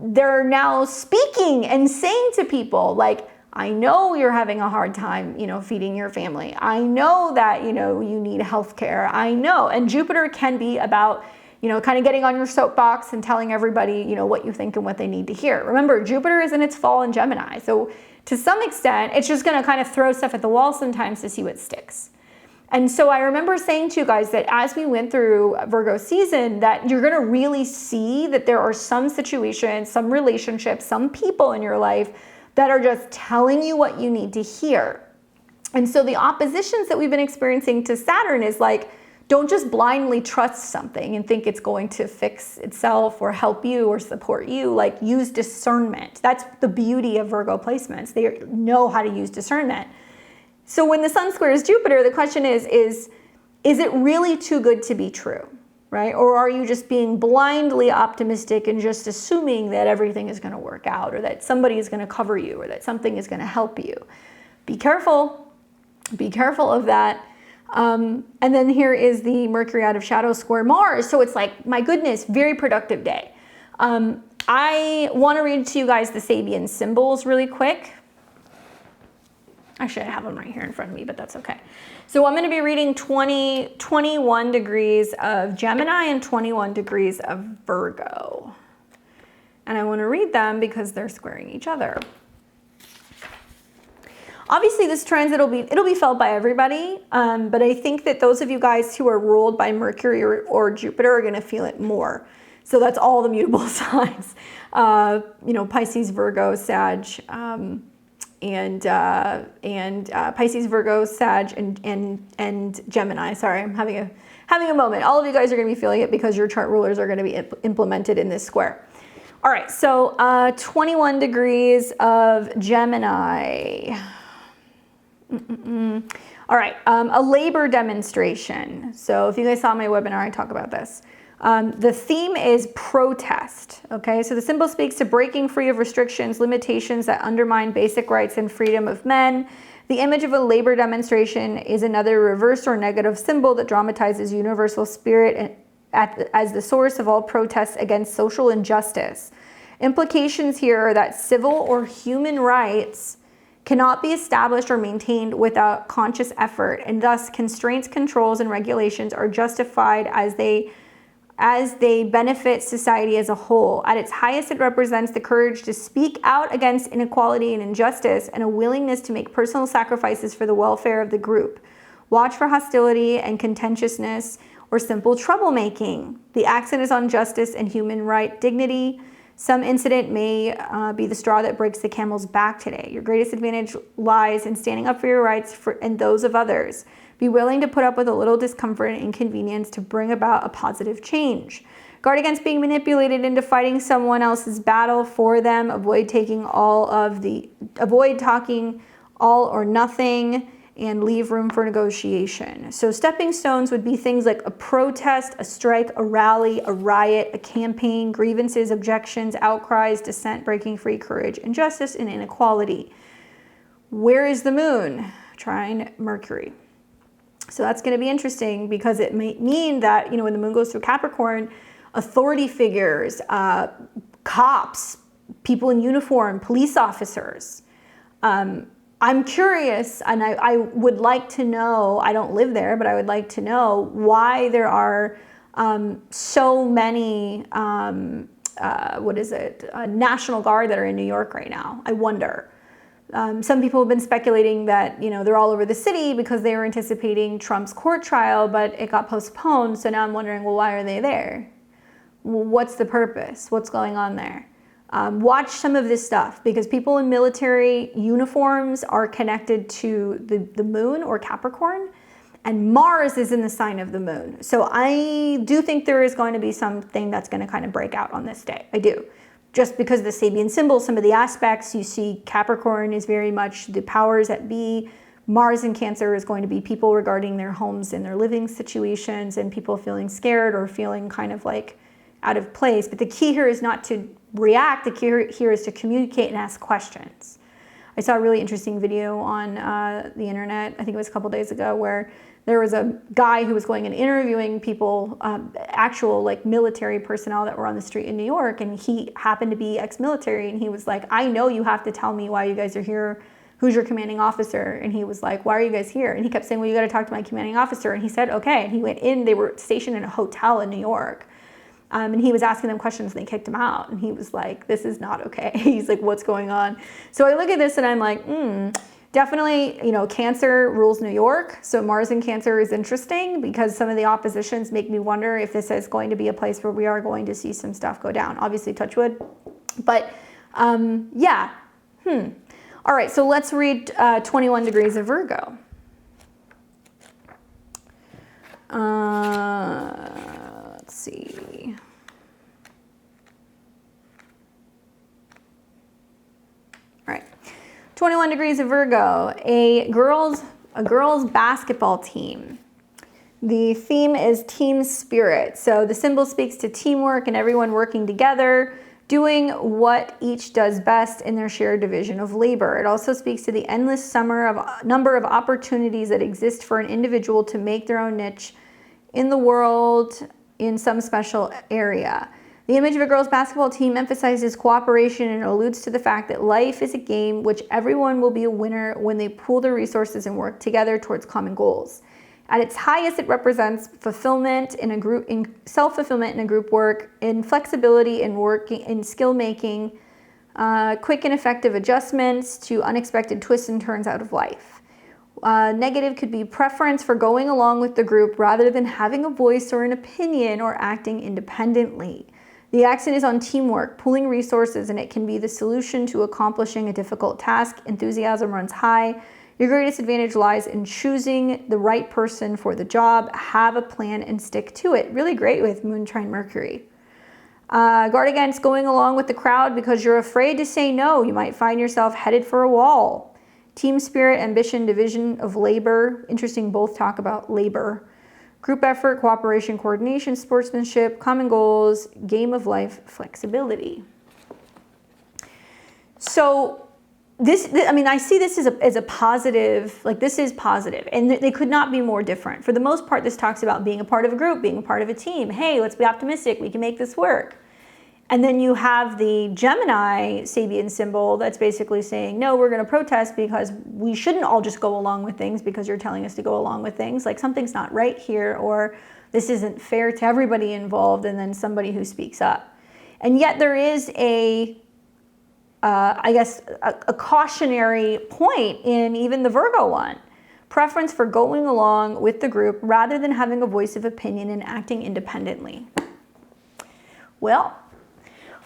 they're now speaking and saying to people like, I know you're having a hard time, feeding your family. I know that, you need health care. I know. And Jupiter can be about, kind of getting on your soapbox and telling everybody, what you think and what they need to hear. Remember, Jupiter is in its fall in Gemini. So to some extent, it's just going to kind of throw stuff at the wall sometimes to see what sticks. And so I remember saying to you guys that as we went through Virgo season, that you're going to really see that there are some situations, some relationships, some people in your life that are just telling you what you need to hear. And so the oppositions that we've been experiencing to Saturn is like, don't just blindly trust something and think it's going to fix itself or help you or support you. Like, use discernment. That's the beauty of Virgo placements. They know how to use discernment. So when the Sun squares Jupiter, the question is it really too good to be true, right? Or are you just being blindly optimistic and just assuming that everything is going to work out, or that somebody is going to cover you, or that something is going to help you? Be careful. Be careful of that. And then here is the Mercury out of shadow square Mars. So it's like, my goodness, very productive day. I want to read to you guys the Sabian symbols really quick. Actually, I have them right here in front of me, but that's okay. So I'm going to be reading 21 degrees of Gemini and 21 degrees of Virgo. And I want to read them because they're squaring each other. Obviously, this transit it'll be felt by everybody, but I think that those of you guys who are ruled by Mercury or Jupiter are going to feel it more. So that's all the mutable signs. Pisces, Virgo, Sag, and Pisces, Virgo, Sag, and Gemini. Sorry, I'm having a moment. All of you guys are going to be feeling it because your chart rulers are going to be implemented in this square. All right, so 21 degrees of Gemini. All right, a labor demonstration. So if you guys saw my webinar, I talk about this. The theme is protest, okay? So the symbol speaks to breaking free of restrictions, limitations that undermine basic rights and freedom of men. The image of a labor demonstration is another reverse or negative symbol that dramatizes universal spirit as the source of all protests against social injustice. Implications here are that civil or human rights cannot be established or maintained without conscious effort, and thus constraints, controls, and regulations are justified as they benefit society as a whole. At its highest, it represents the courage to speak out against inequality and injustice, and a willingness to make personal sacrifices for the welfare of the group. Watch for hostility and contentiousness or simple troublemaking. The accent is on justice and human right dignity. Some incident may be the straw that breaks the camel's back today. Your greatest advantage lies in standing up for your rights and those of others. Be willing to put up with a little discomfort and inconvenience to bring about a positive change. Guard against being manipulated into fighting someone else's battle for them. Avoid talking all or nothing, and leave room for negotiation. So stepping stones would be things like a protest, a strike, a rally, a riot, a campaign, grievances, objections, outcries, dissent, breaking free, courage, injustice, and inequality. Where is the moon? Trine Mercury. So that's going to be interesting because it may mean that, when the moon goes through Capricorn, authority figures, cops, people in uniform, police officers, I'm curious, and I would like to know, I don't live there, but I would like to know why there are so many, National Guard that are in New York right now. I wonder. Some people have been speculating that, they're all over the city because they were anticipating Trump's court trial, but it got postponed. So now I'm wondering, well, why are they there? What's the purpose? What's going on there? Watch some of this stuff, because people in military uniforms are connected to the moon or Capricorn, and Mars is in the sign of the moon. So I do think there is going to be something that's going to kind of break out on this day. I do. Just because the Sabian symbols, some of the aspects, you see Capricorn is very much the powers that be. Mars in Cancer is going to be people regarding their homes and their living situations, and people feeling scared or feeling kind of like out of place. But the key here is not to react. The key here is to communicate and ask questions. I saw a really interesting video on the internet, I think it was a couple days ago, where there was a guy who was going and interviewing people, actual like military personnel that were on the street in New York, and he happened to be ex-military, and he was like, I know you have to tell me why you guys are here. Who's your commanding officer? And he was like, why are you guys here? And he kept saying, well, you got to talk to my commanding officer. And he said, okay. And he went in, they were stationed in a hotel in New York. And he was asking them questions, and they kicked him out. And he was like, this is not okay. He's like, what's going on? So I look at this and I'm like, definitely, Cancer rules New York. So Mars in Cancer is interesting, because some of the oppositions make me wonder if this is going to be a place where we are going to see some stuff go down. Obviously, touch wood. But yeah. All right, so let's read 21 degrees of Virgo. Let's see. All right, 21 degrees of Virgo, a girls basketball team. The theme is team spirit. So the symbol speaks to teamwork and everyone working together, doing what each does best in their shared division of labor. It also speaks to the endless number of opportunities that exist for an individual to make their own niche in the world in some special area. The image of a girls' basketball team emphasizes cooperation and alludes to the fact that life is a game which everyone will be a winner when they pool their resources and work together towards common goals. At its highest, it represents fulfillment in a group, in self-fulfillment in a group work, in flexibility in working, in skill making, quick and effective adjustments to unexpected twists and turns out of life. Negative could be preference for going along with the group rather than having a voice or an opinion or acting independently. The accent is on teamwork, pooling resources, and it can be the solution to accomplishing a difficult task. Enthusiasm runs high. Your greatest advantage lies in choosing the right person for the job. Have a plan and stick to it. Really great with Moon trine Mercury. Guard against going along with the crowd because you're afraid to say no. You might find yourself headed for a wall. Team spirit, ambition, division of labor. Interesting, both talk about labor. Group effort, cooperation, coordination, sportsmanship, common goals, game of life, flexibility. So I see this as a positive, like this is positive, and they could not be more different. For the most part, this talks about being a part of a group, being a part of a team. Hey, let's be optimistic, we can make this work. And then you have the Gemini Sabian symbol that's basically saying, no, we're going to protest because we shouldn't all just go along with things because you're telling us to go along with things. Like something's not right here, or this isn't fair to everybody involved, and then somebody who speaks up. And yet there is a cautionary point in even the Virgo one. Preference for going along with the group rather than having a voice of opinion and acting independently. Well,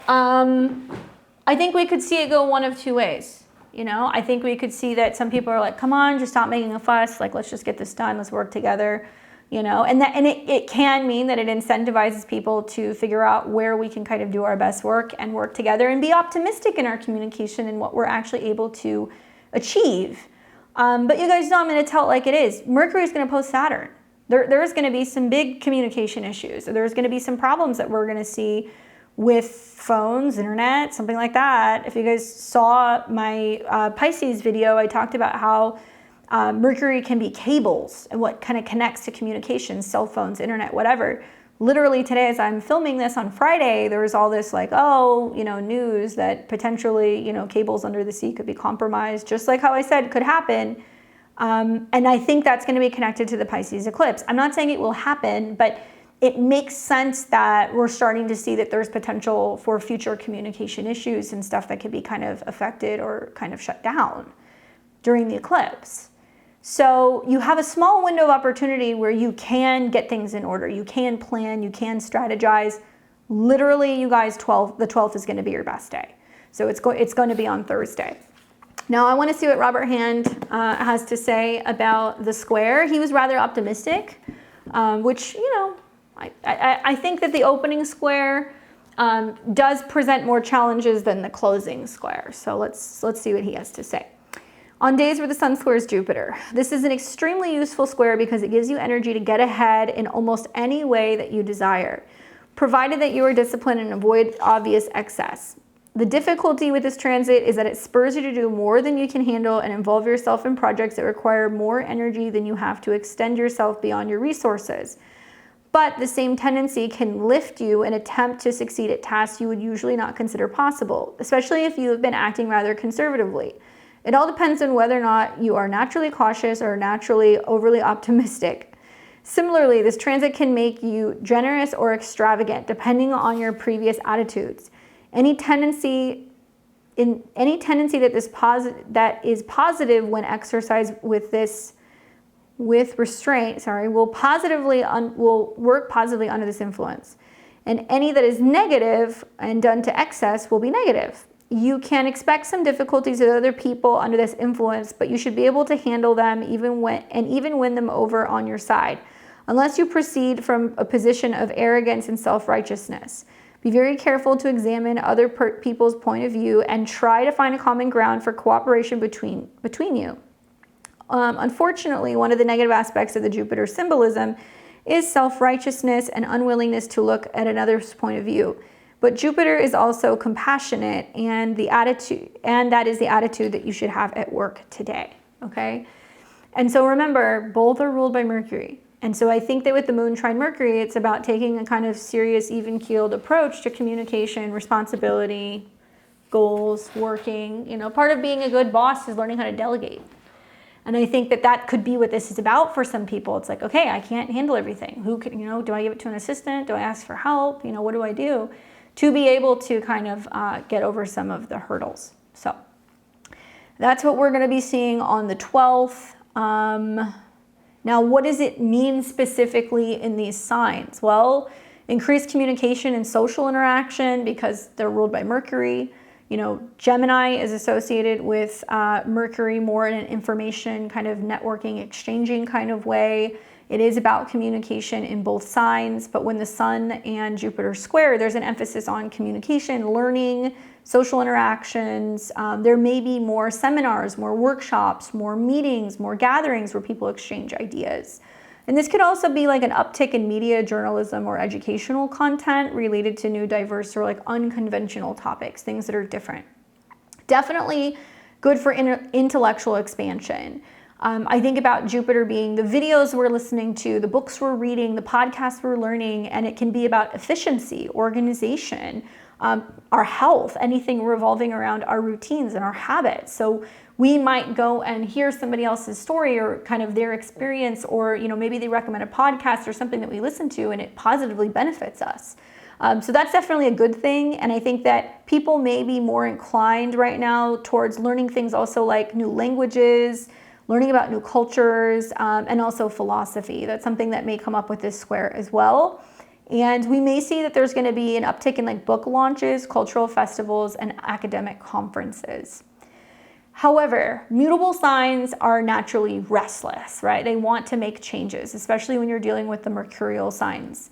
I think we could see it go one of two ways. I think we could see that some people are like, come on, just stop making a fuss. Like, let's just get this done. Let's work together. And it can mean that it incentivizes people to figure out where we can kind of do our best work and work together and be optimistic in our communication and what we're actually able to achieve. But you guys know I'm going to tell it like it is. Mercury is going to post Saturn. There's going to be some big communication issues. There's going to be some problems that we're going to see with phones, internet, something like that. If you guys saw my Pisces video, I talked about how Mercury can be cables and what kind of connects to communications, cell phones, internet, whatever. literally today, as I'm filming this on Friday, there was all this like, oh, news that potentially, cables under the sea could be compromised, just like how I said could happen. And I think that's going to be connected to the Pisces eclipse. I'm not saying it will happen, but it makes sense that we're starting to see that there's potential for future communication issues and stuff that could be kind of affected or kind of shut down during the eclipse. So you have a small window of opportunity where you can get things in order. You can plan, you can strategize. Literally, you guys, the 12th is going to be your best day. So it's going to be on Thursday. Now I want to see what Robert Hand has to say about the square. He was rather optimistic, which, I think that the opening square does present more challenges than the closing square. So let's see what he has to say. On days where the sun squares Jupiter, this is an extremely useful square because it gives you energy to get ahead in almost any way that you desire, provided that you are disciplined and avoid obvious excess. The difficulty with this transit is that it spurs you to do more than you can handle and involve yourself in projects that require more energy than you have to extend yourself beyond your resources. But the same tendency can lift you and attempt to succeed at tasks you would usually not consider possible, especially if you have been acting rather conservatively. It all depends on whether or not you are naturally cautious or naturally overly optimistic. Similarly, this transit can make you generous or extravagant depending on your previous attitudes. Any tendency that is positive when exercised with restraint, will work positively under this influence. And any that is negative and done to excess will be negative. You can expect some difficulties with other people under this influence, but you should be able to handle them even win them over on your side, unless you proceed from a position of arrogance and self-righteousness. Be very careful to examine other people's point of view and try to find a common ground for cooperation between you. Unfortunately, one of the negative aspects of the Jupiter symbolism is self-righteousness and unwillingness to look at another's point of view. But Jupiter is also compassionate, and that is the attitude that you should have at work today, okay? And so remember, both are ruled by Mercury. And so I think that with the moon trine Mercury, it's about taking a kind of serious, even-keeled approach to communication, responsibility, goals, working. Part of being a good boss is learning how to delegate. And I think that could be what this is about for some people. It's like, okay, I can't handle everything. Who can, do I give it to an assistant? Do I ask for help? What do I do? To be able to kind of get over some of the hurdles. So that's what we're going to be seeing on the 12th. Now, what does it mean specifically in these signs? Well, increased communication and social interaction because they're ruled by Mercury. Gemini is associated with Mercury more in an information kind of networking, exchanging kind of way. It is about communication in both signs, but when the Sun and Jupiter square, there's an emphasis on communication, learning, social interactions. There may be more seminars, more workshops, more meetings, more gatherings where people exchange ideas. And this could also be like an uptick in media, journalism, or educational content related to new, diverse, or like unconventional topics, things that are different. Definitely good for intellectual expansion. I think about Jupiter being the videos we're listening to, the books we're reading, the podcasts we're learning, and it can be about efficiency, organization, our health, anything revolving around our routines and our habits. So we might go and hear somebody else's story or kind of their experience, or maybe they recommend a podcast or something that we listen to and it positively benefits us. So that's definitely a good thing. And I think that people may be more inclined right now towards learning things also like new languages, learning about new cultures, and also philosophy. That's something that may come up with this square as well. And we may see that there's going to be an uptick in like book launches, cultural festivals, and academic conferences. However, mutable signs are naturally restless, right? They want to make changes, especially when you're dealing with the mercurial signs.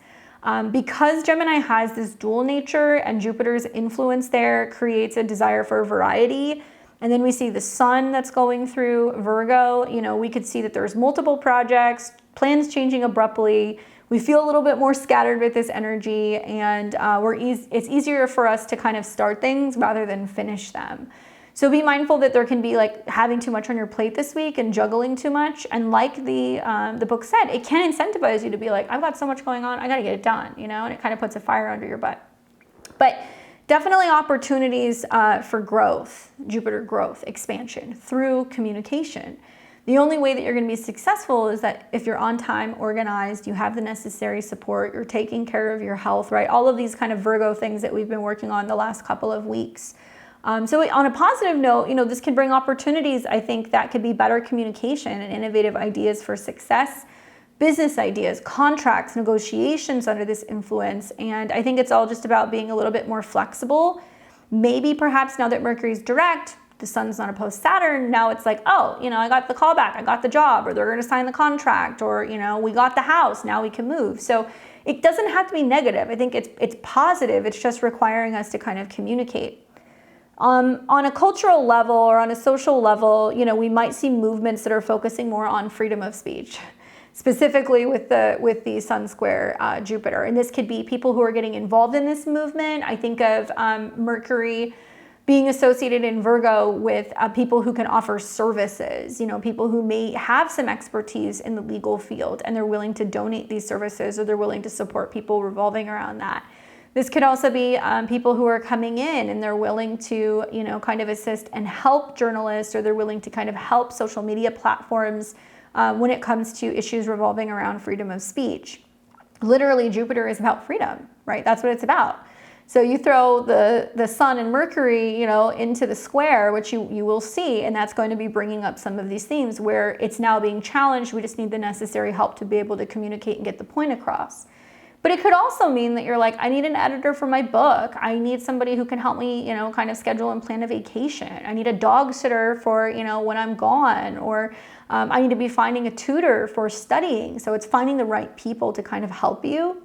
Because Gemini has this dual nature and Jupiter's influence there creates a desire for variety. And then we see the sun that's going through Virgo. We could see that there's multiple projects, plans changing abruptly. We feel a little bit more scattered with this energy, and it's easier for us to kind of start things rather than finish them. So be mindful that there can be like having too much on your plate this week and juggling too much. And like the book said, it can incentivize you to be like, I've got so much going on, I got to get it done, you know, and it kind of puts a fire under your butt. But definitely opportunities for growth, Jupiter growth, expansion through communication. The only way that you're going to be successful is that if you're on time, organized, you have the necessary support, you're taking care of your health, right? All of these kind of Virgo things that we've been working on the last couple of weeks. So on a positive note, you know, this can bring opportunities. I think that could be better communication and innovative ideas for success, business ideas, contracts, negotiations under this influence. And I think it's all just about being a little bit more flexible. Maybe perhaps now that Mercury's direct, the sun's not opposed Saturn, now it's like, oh, you know, I got the call back, I got the job, or they're going to sign the contract, or, you know, we got the house, now we can move. So it doesn't have to be negative. I think it's positive. It's just requiring us to kind of communicate. On a cultural level or on a social level, you know, we might see movements that are focusing more on freedom of speech, specifically with the Sun square Jupiter. And this could be people who are getting involved in this movement. I think of Mercury being associated in Virgo with people who can offer services, you know, people who may have some expertise in the legal field and they're willing to donate these services, or they're willing to support people revolving around that. This could also be people who are coming in and they're willing to, you know, kind of assist and help journalists, or they're willing to kind of help social media platforms when it comes to issues revolving around freedom of speech. Literally, Jupiter is about freedom, right? That's what it's about. So you throw the Sun and Mercury, you know, into the square, which you will see, and that's going to be bringing up some of these themes where it's now being challenged. We just need the necessary help to be able to communicate and get the point across. But it could also mean that you're like, I need an editor for my book. I need somebody who can help me, you know, kind of schedule and plan a vacation. I need a dog sitter for, you know, when I'm gone, or I need to be finding a tutor for studying. So it's finding the right people to kind of help you.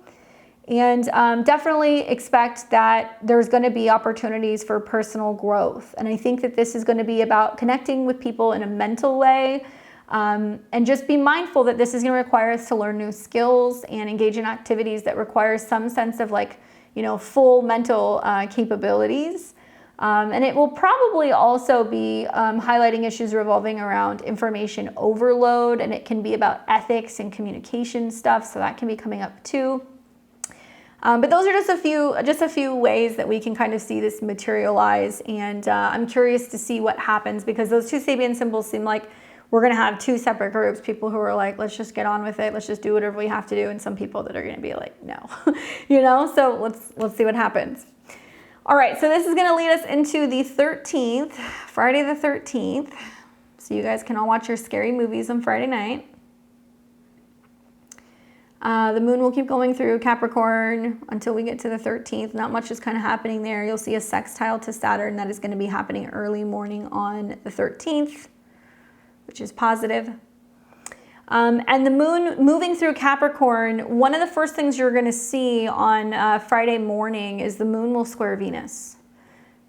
And definitely expect that there's going to be opportunities for personal growth. And I think that this is going to be about connecting with people in a mental way. And just be mindful that this is going to require us to learn new skills and engage in activities that require some sense of like, you know, full mental capabilities. And it will probably also be highlighting issues revolving around information overload, and it can be about ethics and communication stuff. So that can be coming up too. But those are just a few ways that we can kind of see this materialize. And I'm curious to see what happens, because those two Sabian symbols seem like we're going to have two separate groups, people who are like, let's just get on with it. Let's just do whatever we have to do. And some people that are going to be like, no, you know, so let's see what happens. All right. So this is going to lead us into the 13th, Friday the 13th. So you guys can all watch your scary movies on Friday night. The moon will keep going through Capricorn until we get to the 13th. Not much is kind of happening there. You'll see a sextile to Saturn that is going to be happening early morning on the 13th, which is positive. And the moon moving through Capricorn, one of the first things you're going to see on Friday morning is the moon will square Venus.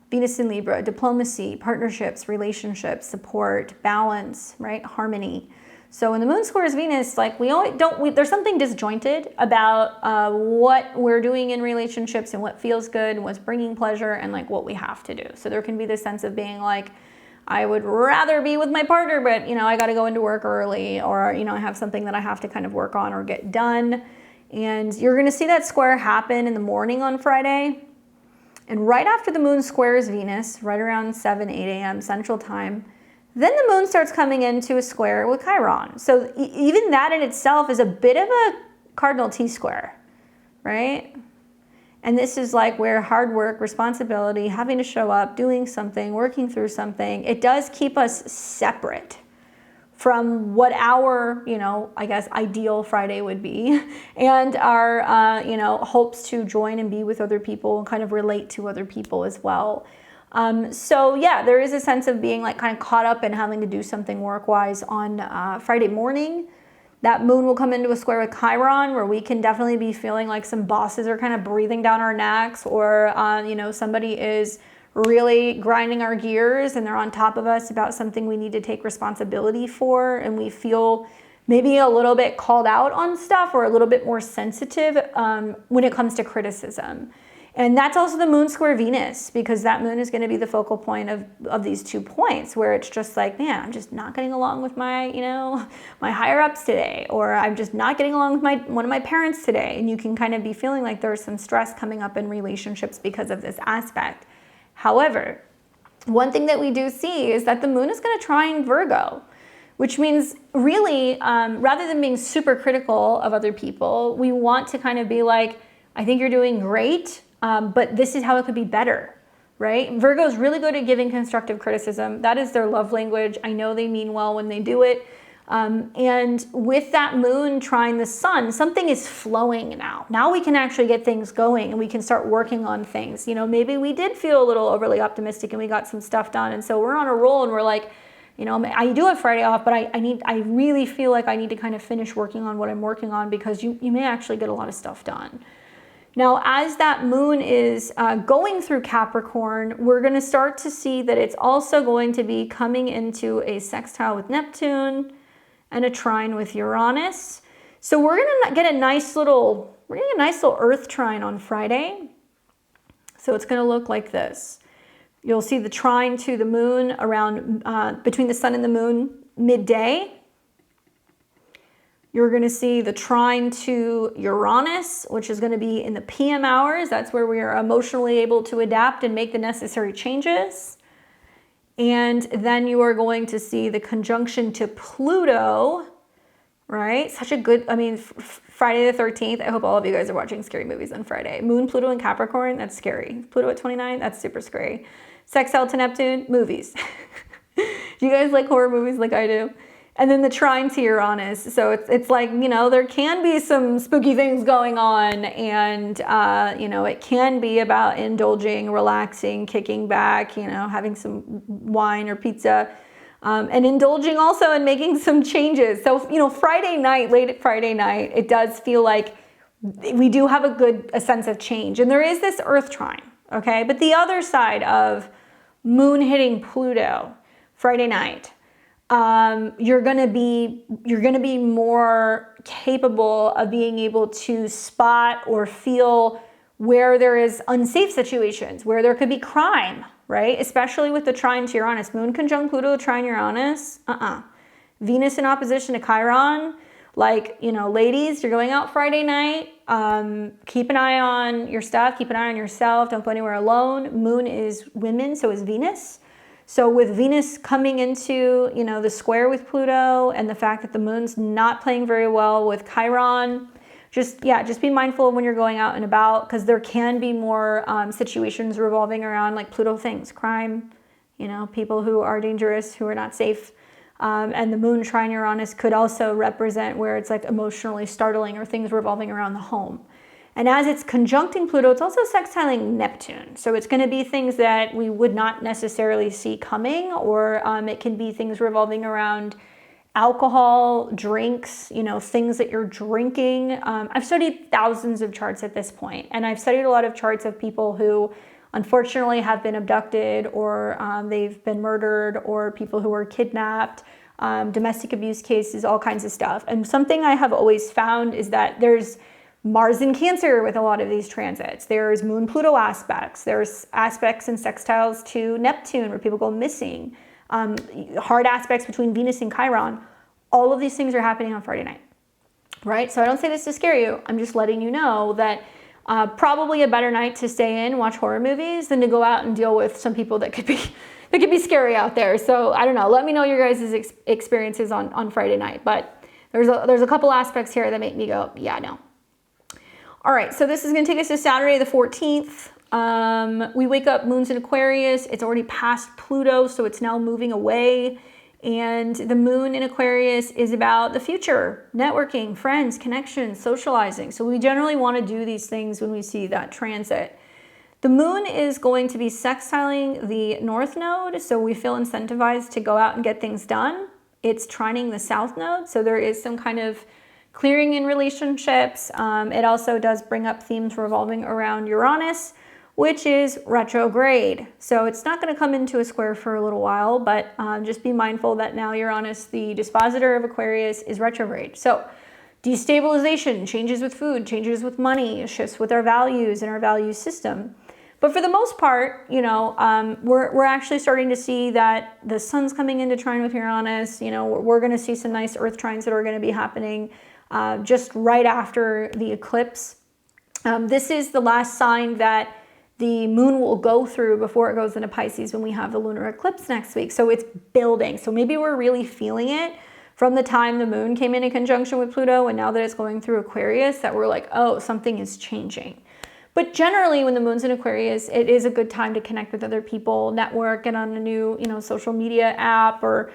Venus in Libra, diplomacy, partnerships, relationships, support, balance, right? Harmony. So when the moon squares Venus, like there's something disjointed about what we're doing in relationships and what feels good and what's bringing pleasure and like what we have to do. So there can be this sense of being like, I would rather be with my partner, but you know, I got to go into work early, or you know, I have something that I have to kind of work on or get done. And you're going to see that square happen in the morning on Friday. And right after the moon squares Venus, right around 7, 8 a.m. Central Time, then the moon starts coming into a square with Chiron. So even that in itself is a bit of a cardinal T-square, right? And this is like where hard work, responsibility, having to show up, doing something, working through something, it does keep us separate from what our, you know, I guess ideal Friday would be, and our, you know, hopes to join and be with other people and kind of relate to other people as well. So yeah, there is a sense of being like kind of caught up in having to do something work-wise on Friday morning. That moon will come into a square with Chiron, where we can definitely be feeling like some bosses are kind of breathing down our necks, or you know, somebody is really grinding our gears and they're on top of us about something we need to take responsibility for, and we feel maybe a little bit called out on stuff, or a little bit more sensitive when it comes to criticism. And that's also the moon square Venus, because that moon is going to be the focal point of these 2 points, where it's just like, man, I'm just not getting along with my, my higher ups today, or I'm just not getting along with one of my parents today. And you can kind of be feeling like there's some stress coming up in relationships because of this aspect. However, one thing that we do see is that the moon is going to trine Virgo, which means really, rather than being super critical of other people, we want to kind of be like, I think you're doing great, but this is how it could be better, right? Virgo is really good at giving constructive criticism. That is their love language. I know they mean well when they do it. And with that moon trine the sun, something is flowing now. Now we can actually get things going and we can start working on things. Maybe we did feel a little overly optimistic and we got some stuff done. And so we're on a roll and we're like, I do have Friday off, but I really feel like I need to kind of finish working on what I'm working on, because you may actually get a lot of stuff done. Now, as that moon is going through Capricorn, we're going to start to see that it's also going to be coming into a sextile with Neptune and a trine with Uranus. So we're going to get a nice little Earth trine on Friday. So it's going to look like this. You'll see the trine to the moon around between the sun and the moon midday. You're going to see the trine to Uranus, which is going to be in the PM hours. That's where we are emotionally able to adapt and make the necessary changes. And then you are going to see the conjunction to Pluto, right? Such a good, Friday the 13th. I hope all of you guys are watching scary movies on Friday. Moon, Pluto, and Capricorn, that's scary. Pluto at 29, that's super scary. Sextile to Neptune, movies. Do you guys like horror movies like I do? And then the trine to Uranus. So it's like, there can be some spooky things going on, and, it can be about indulging, relaxing, kicking back, having some wine or pizza, and indulging also in making some changes. So, Friday night, late at Friday night, it does feel like we do have a sense of change. And there is this Earth trine, okay? But the other side of moon hitting Pluto Friday night, you're gonna be more capable of being able to spot or feel where there is unsafe situations, where there could be crime, right? Especially with the trine to Uranus. Moon conjunct Pluto, trine Uranus, Venus in opposition to Chiron. Ladies, you're going out Friday night. Keep an eye on your stuff. Keep an eye on yourself. Don't go anywhere alone. Moon is women, so is Venus. So with Venus coming into, the square with Pluto, and the fact that the moon's not playing very well with Chiron, just be mindful of when you're going out and about, because there can be more situations revolving around like Pluto things, crime, people who are dangerous, who are not safe. And the moon trine Uranus could also represent where it's like emotionally startling or things revolving around the home. And as it's conjuncting Pluto, it's also sextiling Neptune. So it's going to be things that we would not necessarily see coming, or it can be things revolving around alcohol, drinks, things that you're drinking. I've studied thousands of charts at this point, and I've studied a lot of charts of people who unfortunately have been abducted, or they've been murdered, or people who were kidnapped, domestic abuse cases, all kinds of stuff. And something I have always found is that there's Mars in Cancer with a lot of these transits. There's Moon Pluto aspects. There's aspects and sextiles to Neptune where people go missing. Hard aspects between Venus and Chiron. All of these things are happening on Friday night, right? So I don't say this to scare you. I'm just letting you know that probably a better night to stay in, watch horror movies, than to go out and deal with some people that could be scary out there. So I don't know. Let me know your guys' experiences on Friday night. But there's a couple aspects here that make me go, yeah, no. All right, so this is going to take us to Saturday the 14th. We wake up, moon's in Aquarius. It's already past Pluto, so it's now moving away. And the moon in Aquarius is about the future, networking, friends, connections, socializing. So we generally want to do these things when we see that transit. The moon is going to be sextiling the North Node, so we feel incentivized to go out and get things done. It's trining the South Node, so there is some kind of clearing in relationships. It also does bring up themes revolving around Uranus, which is retrograde. So it's not going to come into a square for a little while, but just be mindful that now Uranus, the dispositor of Aquarius, is retrograde. So destabilization, changes with food, changes with money, shifts with our values and our value system. But for the most part, we're actually starting to see that the sun's coming into trine with Uranus. We're going to see some nice earth trines that are going to be happening just right after the eclipse. This is the last sign that the moon will go through before it goes into Pisces when we have the lunar eclipse next week. So it's building. So maybe we're really feeling it from the time the moon came in conjunction with Pluto, and now that it's going through Aquarius, that we're like, oh, something is changing. But generally, when the moon's in Aquarius, it is a good time to connect with other people, network, get on a new, social media app, or,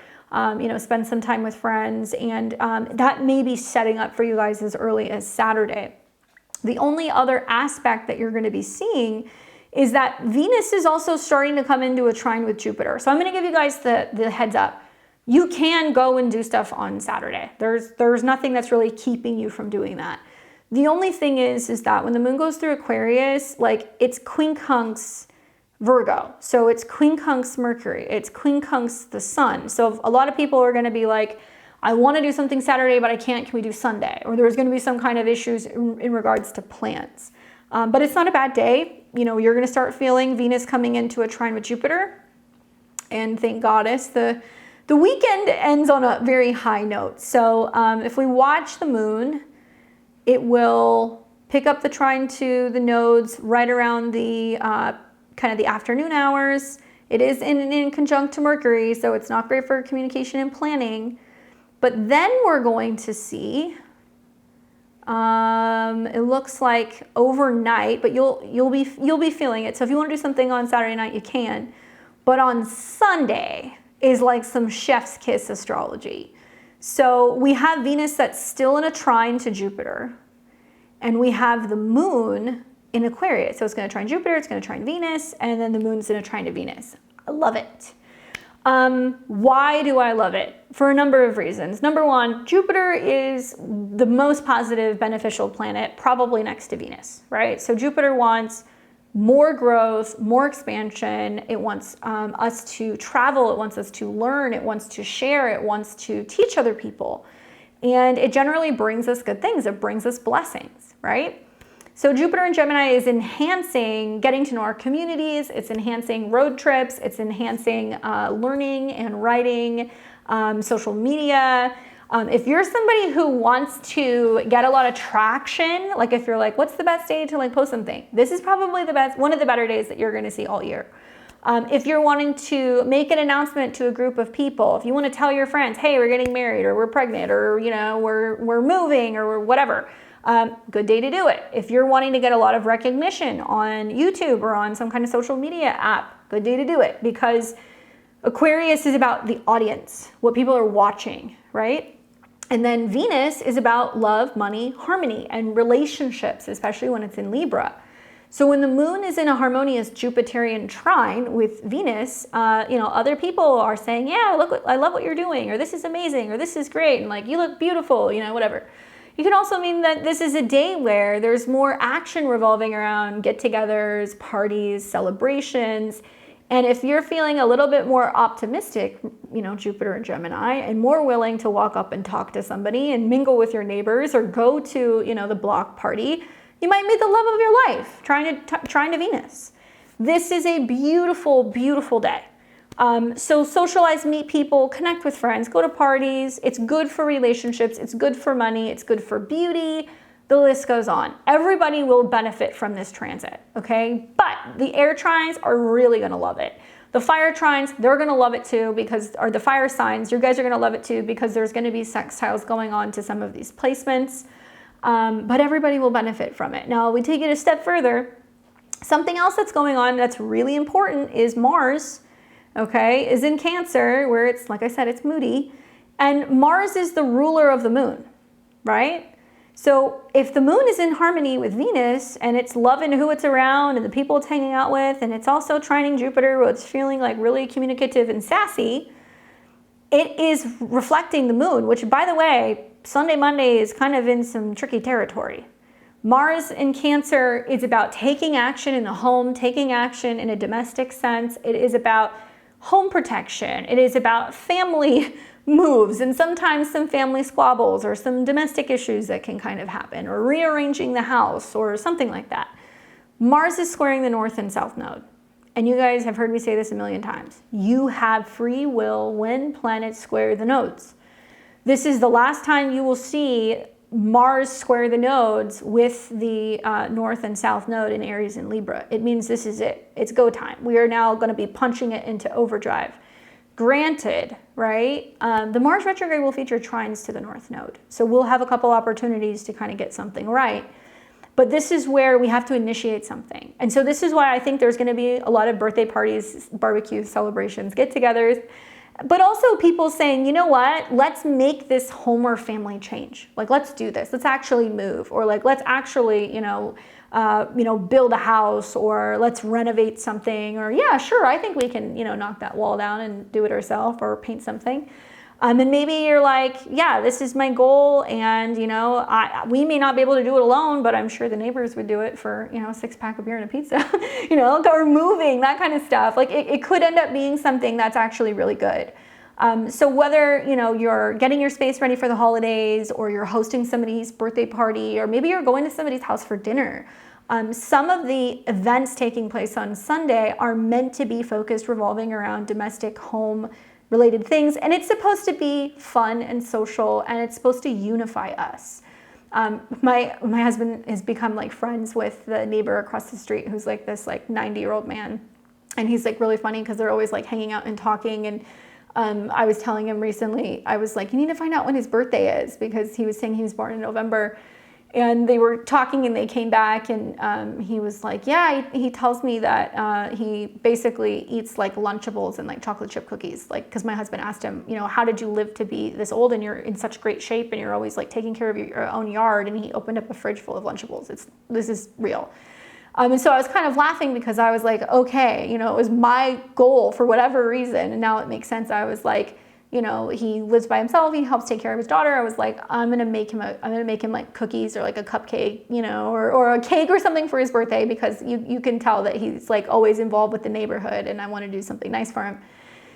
spend some time with friends. And that may be setting up for you guys as early as Saturday. The only other aspect that you're going to be seeing is that Venus is also starting to come into a trine with Jupiter. So I'm going to give you guys the heads up. You can go and do stuff on Saturday. There's nothing that's really keeping you from doing that. The only thing is that when the moon goes through Aquarius, it's quincunx Virgo. So it's quincunx Mercury. It's quincunx the sun. So a lot of people are going to be like, I want to do something Saturday, but I can't. Can we do Sunday? Or there's going to be some kind of issues in regards to plans. But it's not a bad day. You're going to start feeling Venus coming into a trine with Jupiter. And thank goddess, the weekend ends on a very high note. So if we watch the moon, it will pick up the trine to the nodes right around the kind of the afternoon hours. It is in conjunct to Mercury, so it's not great for communication and planning. But then we're going to see, it looks like overnight, but you'll be feeling it. So if you want to do something on Saturday night, you can. But on Sunday is like some chef's kiss astrology. So we have Venus that's still in a trine to Jupiter, and we have the moon in Aquarius. So it's going to trine Jupiter, it's going to trine Venus, and then the moon's going to trine to Venus. I love it. Why do I love it? For a number of reasons. Number one, Jupiter is the most positive, beneficial planet, probably next to Venus, right? So Jupiter wants more growth, more expansion. It wants us to travel. It wants us to learn. It wants to share. It wants to teach other people. And it generally brings us good things. It brings us blessings, right? So Jupiter in Gemini is enhancing getting to know our communities. It's enhancing road trips. It's enhancing learning and writing, social media. If you're somebody who wants to get a lot of traction, like if you're like, what's the best day to post something? This is probably one of the better days that you're going to see all year. If you're wanting to make an announcement to a group of people, if you want to tell your friends, hey, we're getting married, or we're pregnant, or we're moving, or whatever, good day to do it. If you're wanting to get a lot of recognition on YouTube or on some kind of social media app, good day to do it, because Aquarius is about the audience, what people are watching, right? And then Venus is about love, money, harmony, and relationships, especially when it's in Libra. So when the moon is in a harmonious Jupiterian trine with Venus, other people are saying, yeah, look, I love what you're doing, or this is amazing, or this is great, and you look beautiful, whatever. You can also mean that this is a day where there's more action revolving around get-togethers, parties, celebrations. And if you're feeling a little bit more optimistic, Jupiter and Gemini, and more willing to walk up and talk to somebody and mingle with your neighbors, or go to, the block party, you might meet the love of your life, trying to Venus. This is a beautiful, beautiful day. So socialize, meet people, connect with friends, go to parties. It's good for relationships. It's good for money. It's good for beauty. The list goes on. Everybody will benefit from this transit, okay? But the air trines are really going to love it. The fire trines, they're going to love it too, or the fire signs, you guys are going to love it too, because there's going to be sextiles going on to some of these placements. But everybody will benefit from it. Now, we take it a step further. Something else that's going on that's really important is Mars, okay, is in Cancer, where it's, like I said, it's moody. And Mars is the ruler of the moon, right? So if the moon is in harmony with Venus, and it's loving who it's around and the people it's hanging out with, and it's also trining Jupiter, where it's feeling really communicative and sassy, it is reflecting the moon, which, by the way, Sunday, Monday is kind of in some tricky territory. Mars in Cancer is about taking action in the home, taking action in a domestic sense. It is about home protection. It is about family moves and sometimes some family squabbles or some domestic issues that can kind of happen, or rearranging the house or something like that. Mars is squaring the north and south node. And you guys have heard me say this a million times. You have free will when planets square the nodes. This is the last time you will see Mars square the nodes with the north and south node in Aries and Libra. It means this is it. It's go time. We are now going to be punching it into overdrive. Granted, right, the Mars retrograde will feature trines to the north node. So we'll have a couple opportunities to kind of get something right. But this is where we have to initiate something. And so this is why I think there's going to be a lot of birthday parties, barbecues, celebrations, get-togethers, but also people saying, you know what, let's make this home or family change. Like, let's do this. Let's actually move. Or like, let's actually, build a house, or let's renovate something. Or yeah, sure, I think we can, knock that wall down and do it ourselves, or paint something. And maybe you're like, yeah, this is my goal, and we may not be able to do it alone, but I'm sure the neighbors would do it for a 6-pack of beer and a pizza, or moving, that kind of stuff. Like it could end up being something that's actually really good. So whether you're getting your space ready for the holidays, or you're hosting somebody's birthday party, or maybe you're going to somebody's house for dinner, some of the events taking place on Sunday are meant to be focused revolving around domestic home related things, and it's supposed to be fun and social, and it's supposed to unify us. My husband has become like friends with the neighbor across the street, who's like this 90-year-old man, and he's like really funny because they're always like hanging out and talking. And I was telling him recently, I was like, you need to find out when his birthday is, because he was saying he was born in November. And they were talking, and they came back, and he was like, yeah, he tells me that he basically eats like Lunchables and like chocolate chip cookies. Like, because my husband asked him, how did you live to be this old and you're in such great shape and you're always like taking care of your own yard? And he opened up a fridge full of Lunchables. This is real. And so I was kind of laughing because I was like, okay, it was my goal for whatever reason. And now it makes sense. I was like, he lives by himself. He helps take care of his daughter. I was like, I'm gonna make him like cookies, or like a cupcake, or a cake or something for his birthday, because you can tell that he's like always involved with the neighborhood, and I want to do something nice for him.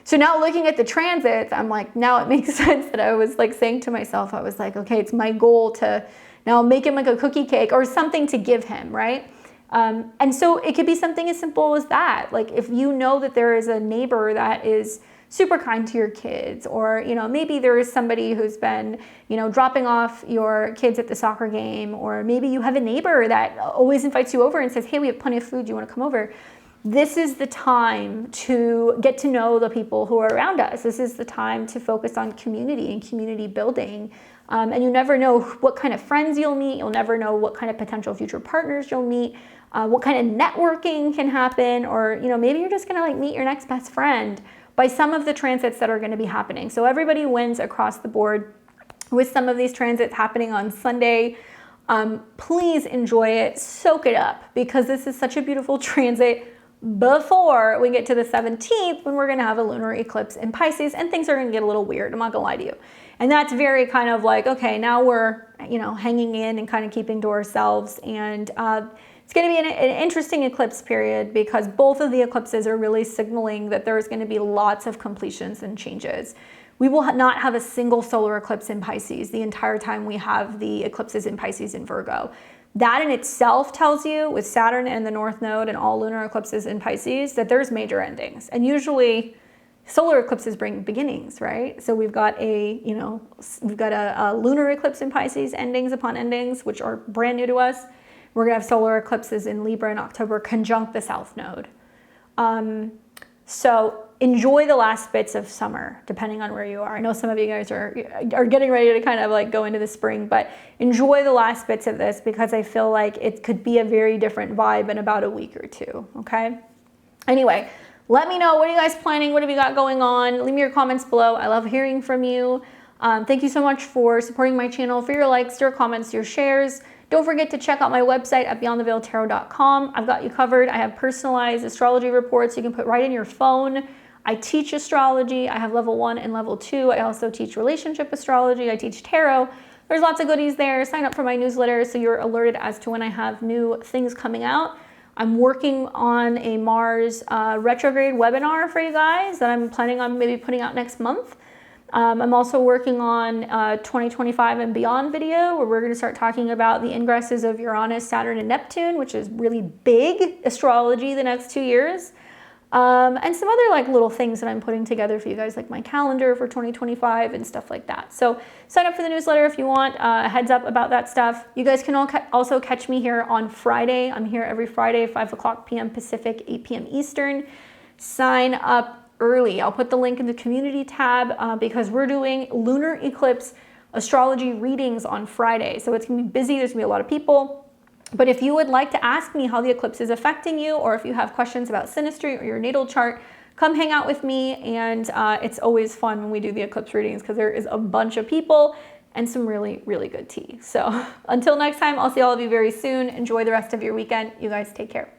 So now looking at the transits, I'm like, now it makes sense that I was like saying to myself, I was like, okay, it's my goal to now make him like a cookie cake or something to give him, right? And so it could be something as simple as that. Like, if you know that there is a neighbor that is super kind to your kids, or maybe there is somebody who's been dropping off your kids at the soccer game, or maybe you have a neighbor that always invites you over and says, hey, we have plenty of food, you want to come over? This is the time to get to know the people who are around us. This is the time to focus on community and community building. And you never know what kind of friends you'll meet. You'll never know what kind of potential future partners you'll meet, what kind of networking can happen, or maybe you're just gonna like meet your next best friend by some of the transits that are going to be happening. So everybody wins across the board with some of these transits happening on Sunday. Please enjoy it, soak it up, because this is such a beautiful transit before we get to the 17th, when we're going to have a lunar eclipse in Pisces, and things are going to get a little weird. I'm not going to lie to you. And that's very kind of like, okay, now we're, hanging in and kind of keeping to ourselves. And it's going to be an interesting eclipse period, because both of the eclipses are really signaling that there's going to be lots of completions and changes. We will not have a single solar eclipse in Pisces the entire time we have the eclipses in Pisces and Virgo. That in itself tells you, with Saturn and the North Node and all lunar eclipses in Pisces, that there's major endings. And usually solar eclipses bring beginnings, right? So we've got a lunar eclipse in Pisces, endings upon endings, which are brand new to us. We're gonna have solar eclipses in Libra in October, conjunct the South Node. So enjoy the last bits of summer, depending on where you are. I know some of you guys are getting ready to kind of like go into the spring, but enjoy the last bits of this, because I feel like it could be a very different vibe in about a week or two, okay? Anyway, let me know, what are you guys planning? What have you got going on? Leave me your comments below. I love hearing from you. Thank you so much for supporting my channel, for your likes, your comments, your shares. Don't forget to check out my website at beyondtheveiltarot.com. I've got you covered. I have personalized astrology reports you can put right in your phone. I teach astrology. I have level 1 and level 2. I also teach relationship astrology. I teach tarot. There's lots of goodies there. Sign up for my newsletter so you're alerted as to when I have new things coming out. I'm working on a Mars retrograde webinar for you guys that I'm planning on maybe putting out next month. I'm also working on 2025 and beyond video, where we're going to start talking about the ingresses of Uranus, Saturn, and Neptune, which is really big astrology the next 2 years. And some other like little things that I'm putting together for you guys, like my calendar for 2025 and stuff like that. So sign up for the newsletter if you want a heads up about that stuff. You guys can also catch me here on Friday. I'm here every Friday, 5 o'clock p.m. Pacific, 8 p.m. Eastern. Sign up early. I'll put the link in the community tab because we're doing lunar eclipse astrology readings on Friday. So it's gonna be busy. There's gonna be a lot of people. But if you would like to ask me how the eclipse is affecting you, or if you have questions about synastry or your natal chart, come hang out with me. And it's always fun when we do the eclipse readings because there is a bunch of people and some really, really good tea. So until next time, I'll see all of you very soon. Enjoy the rest of your weekend. You guys take care.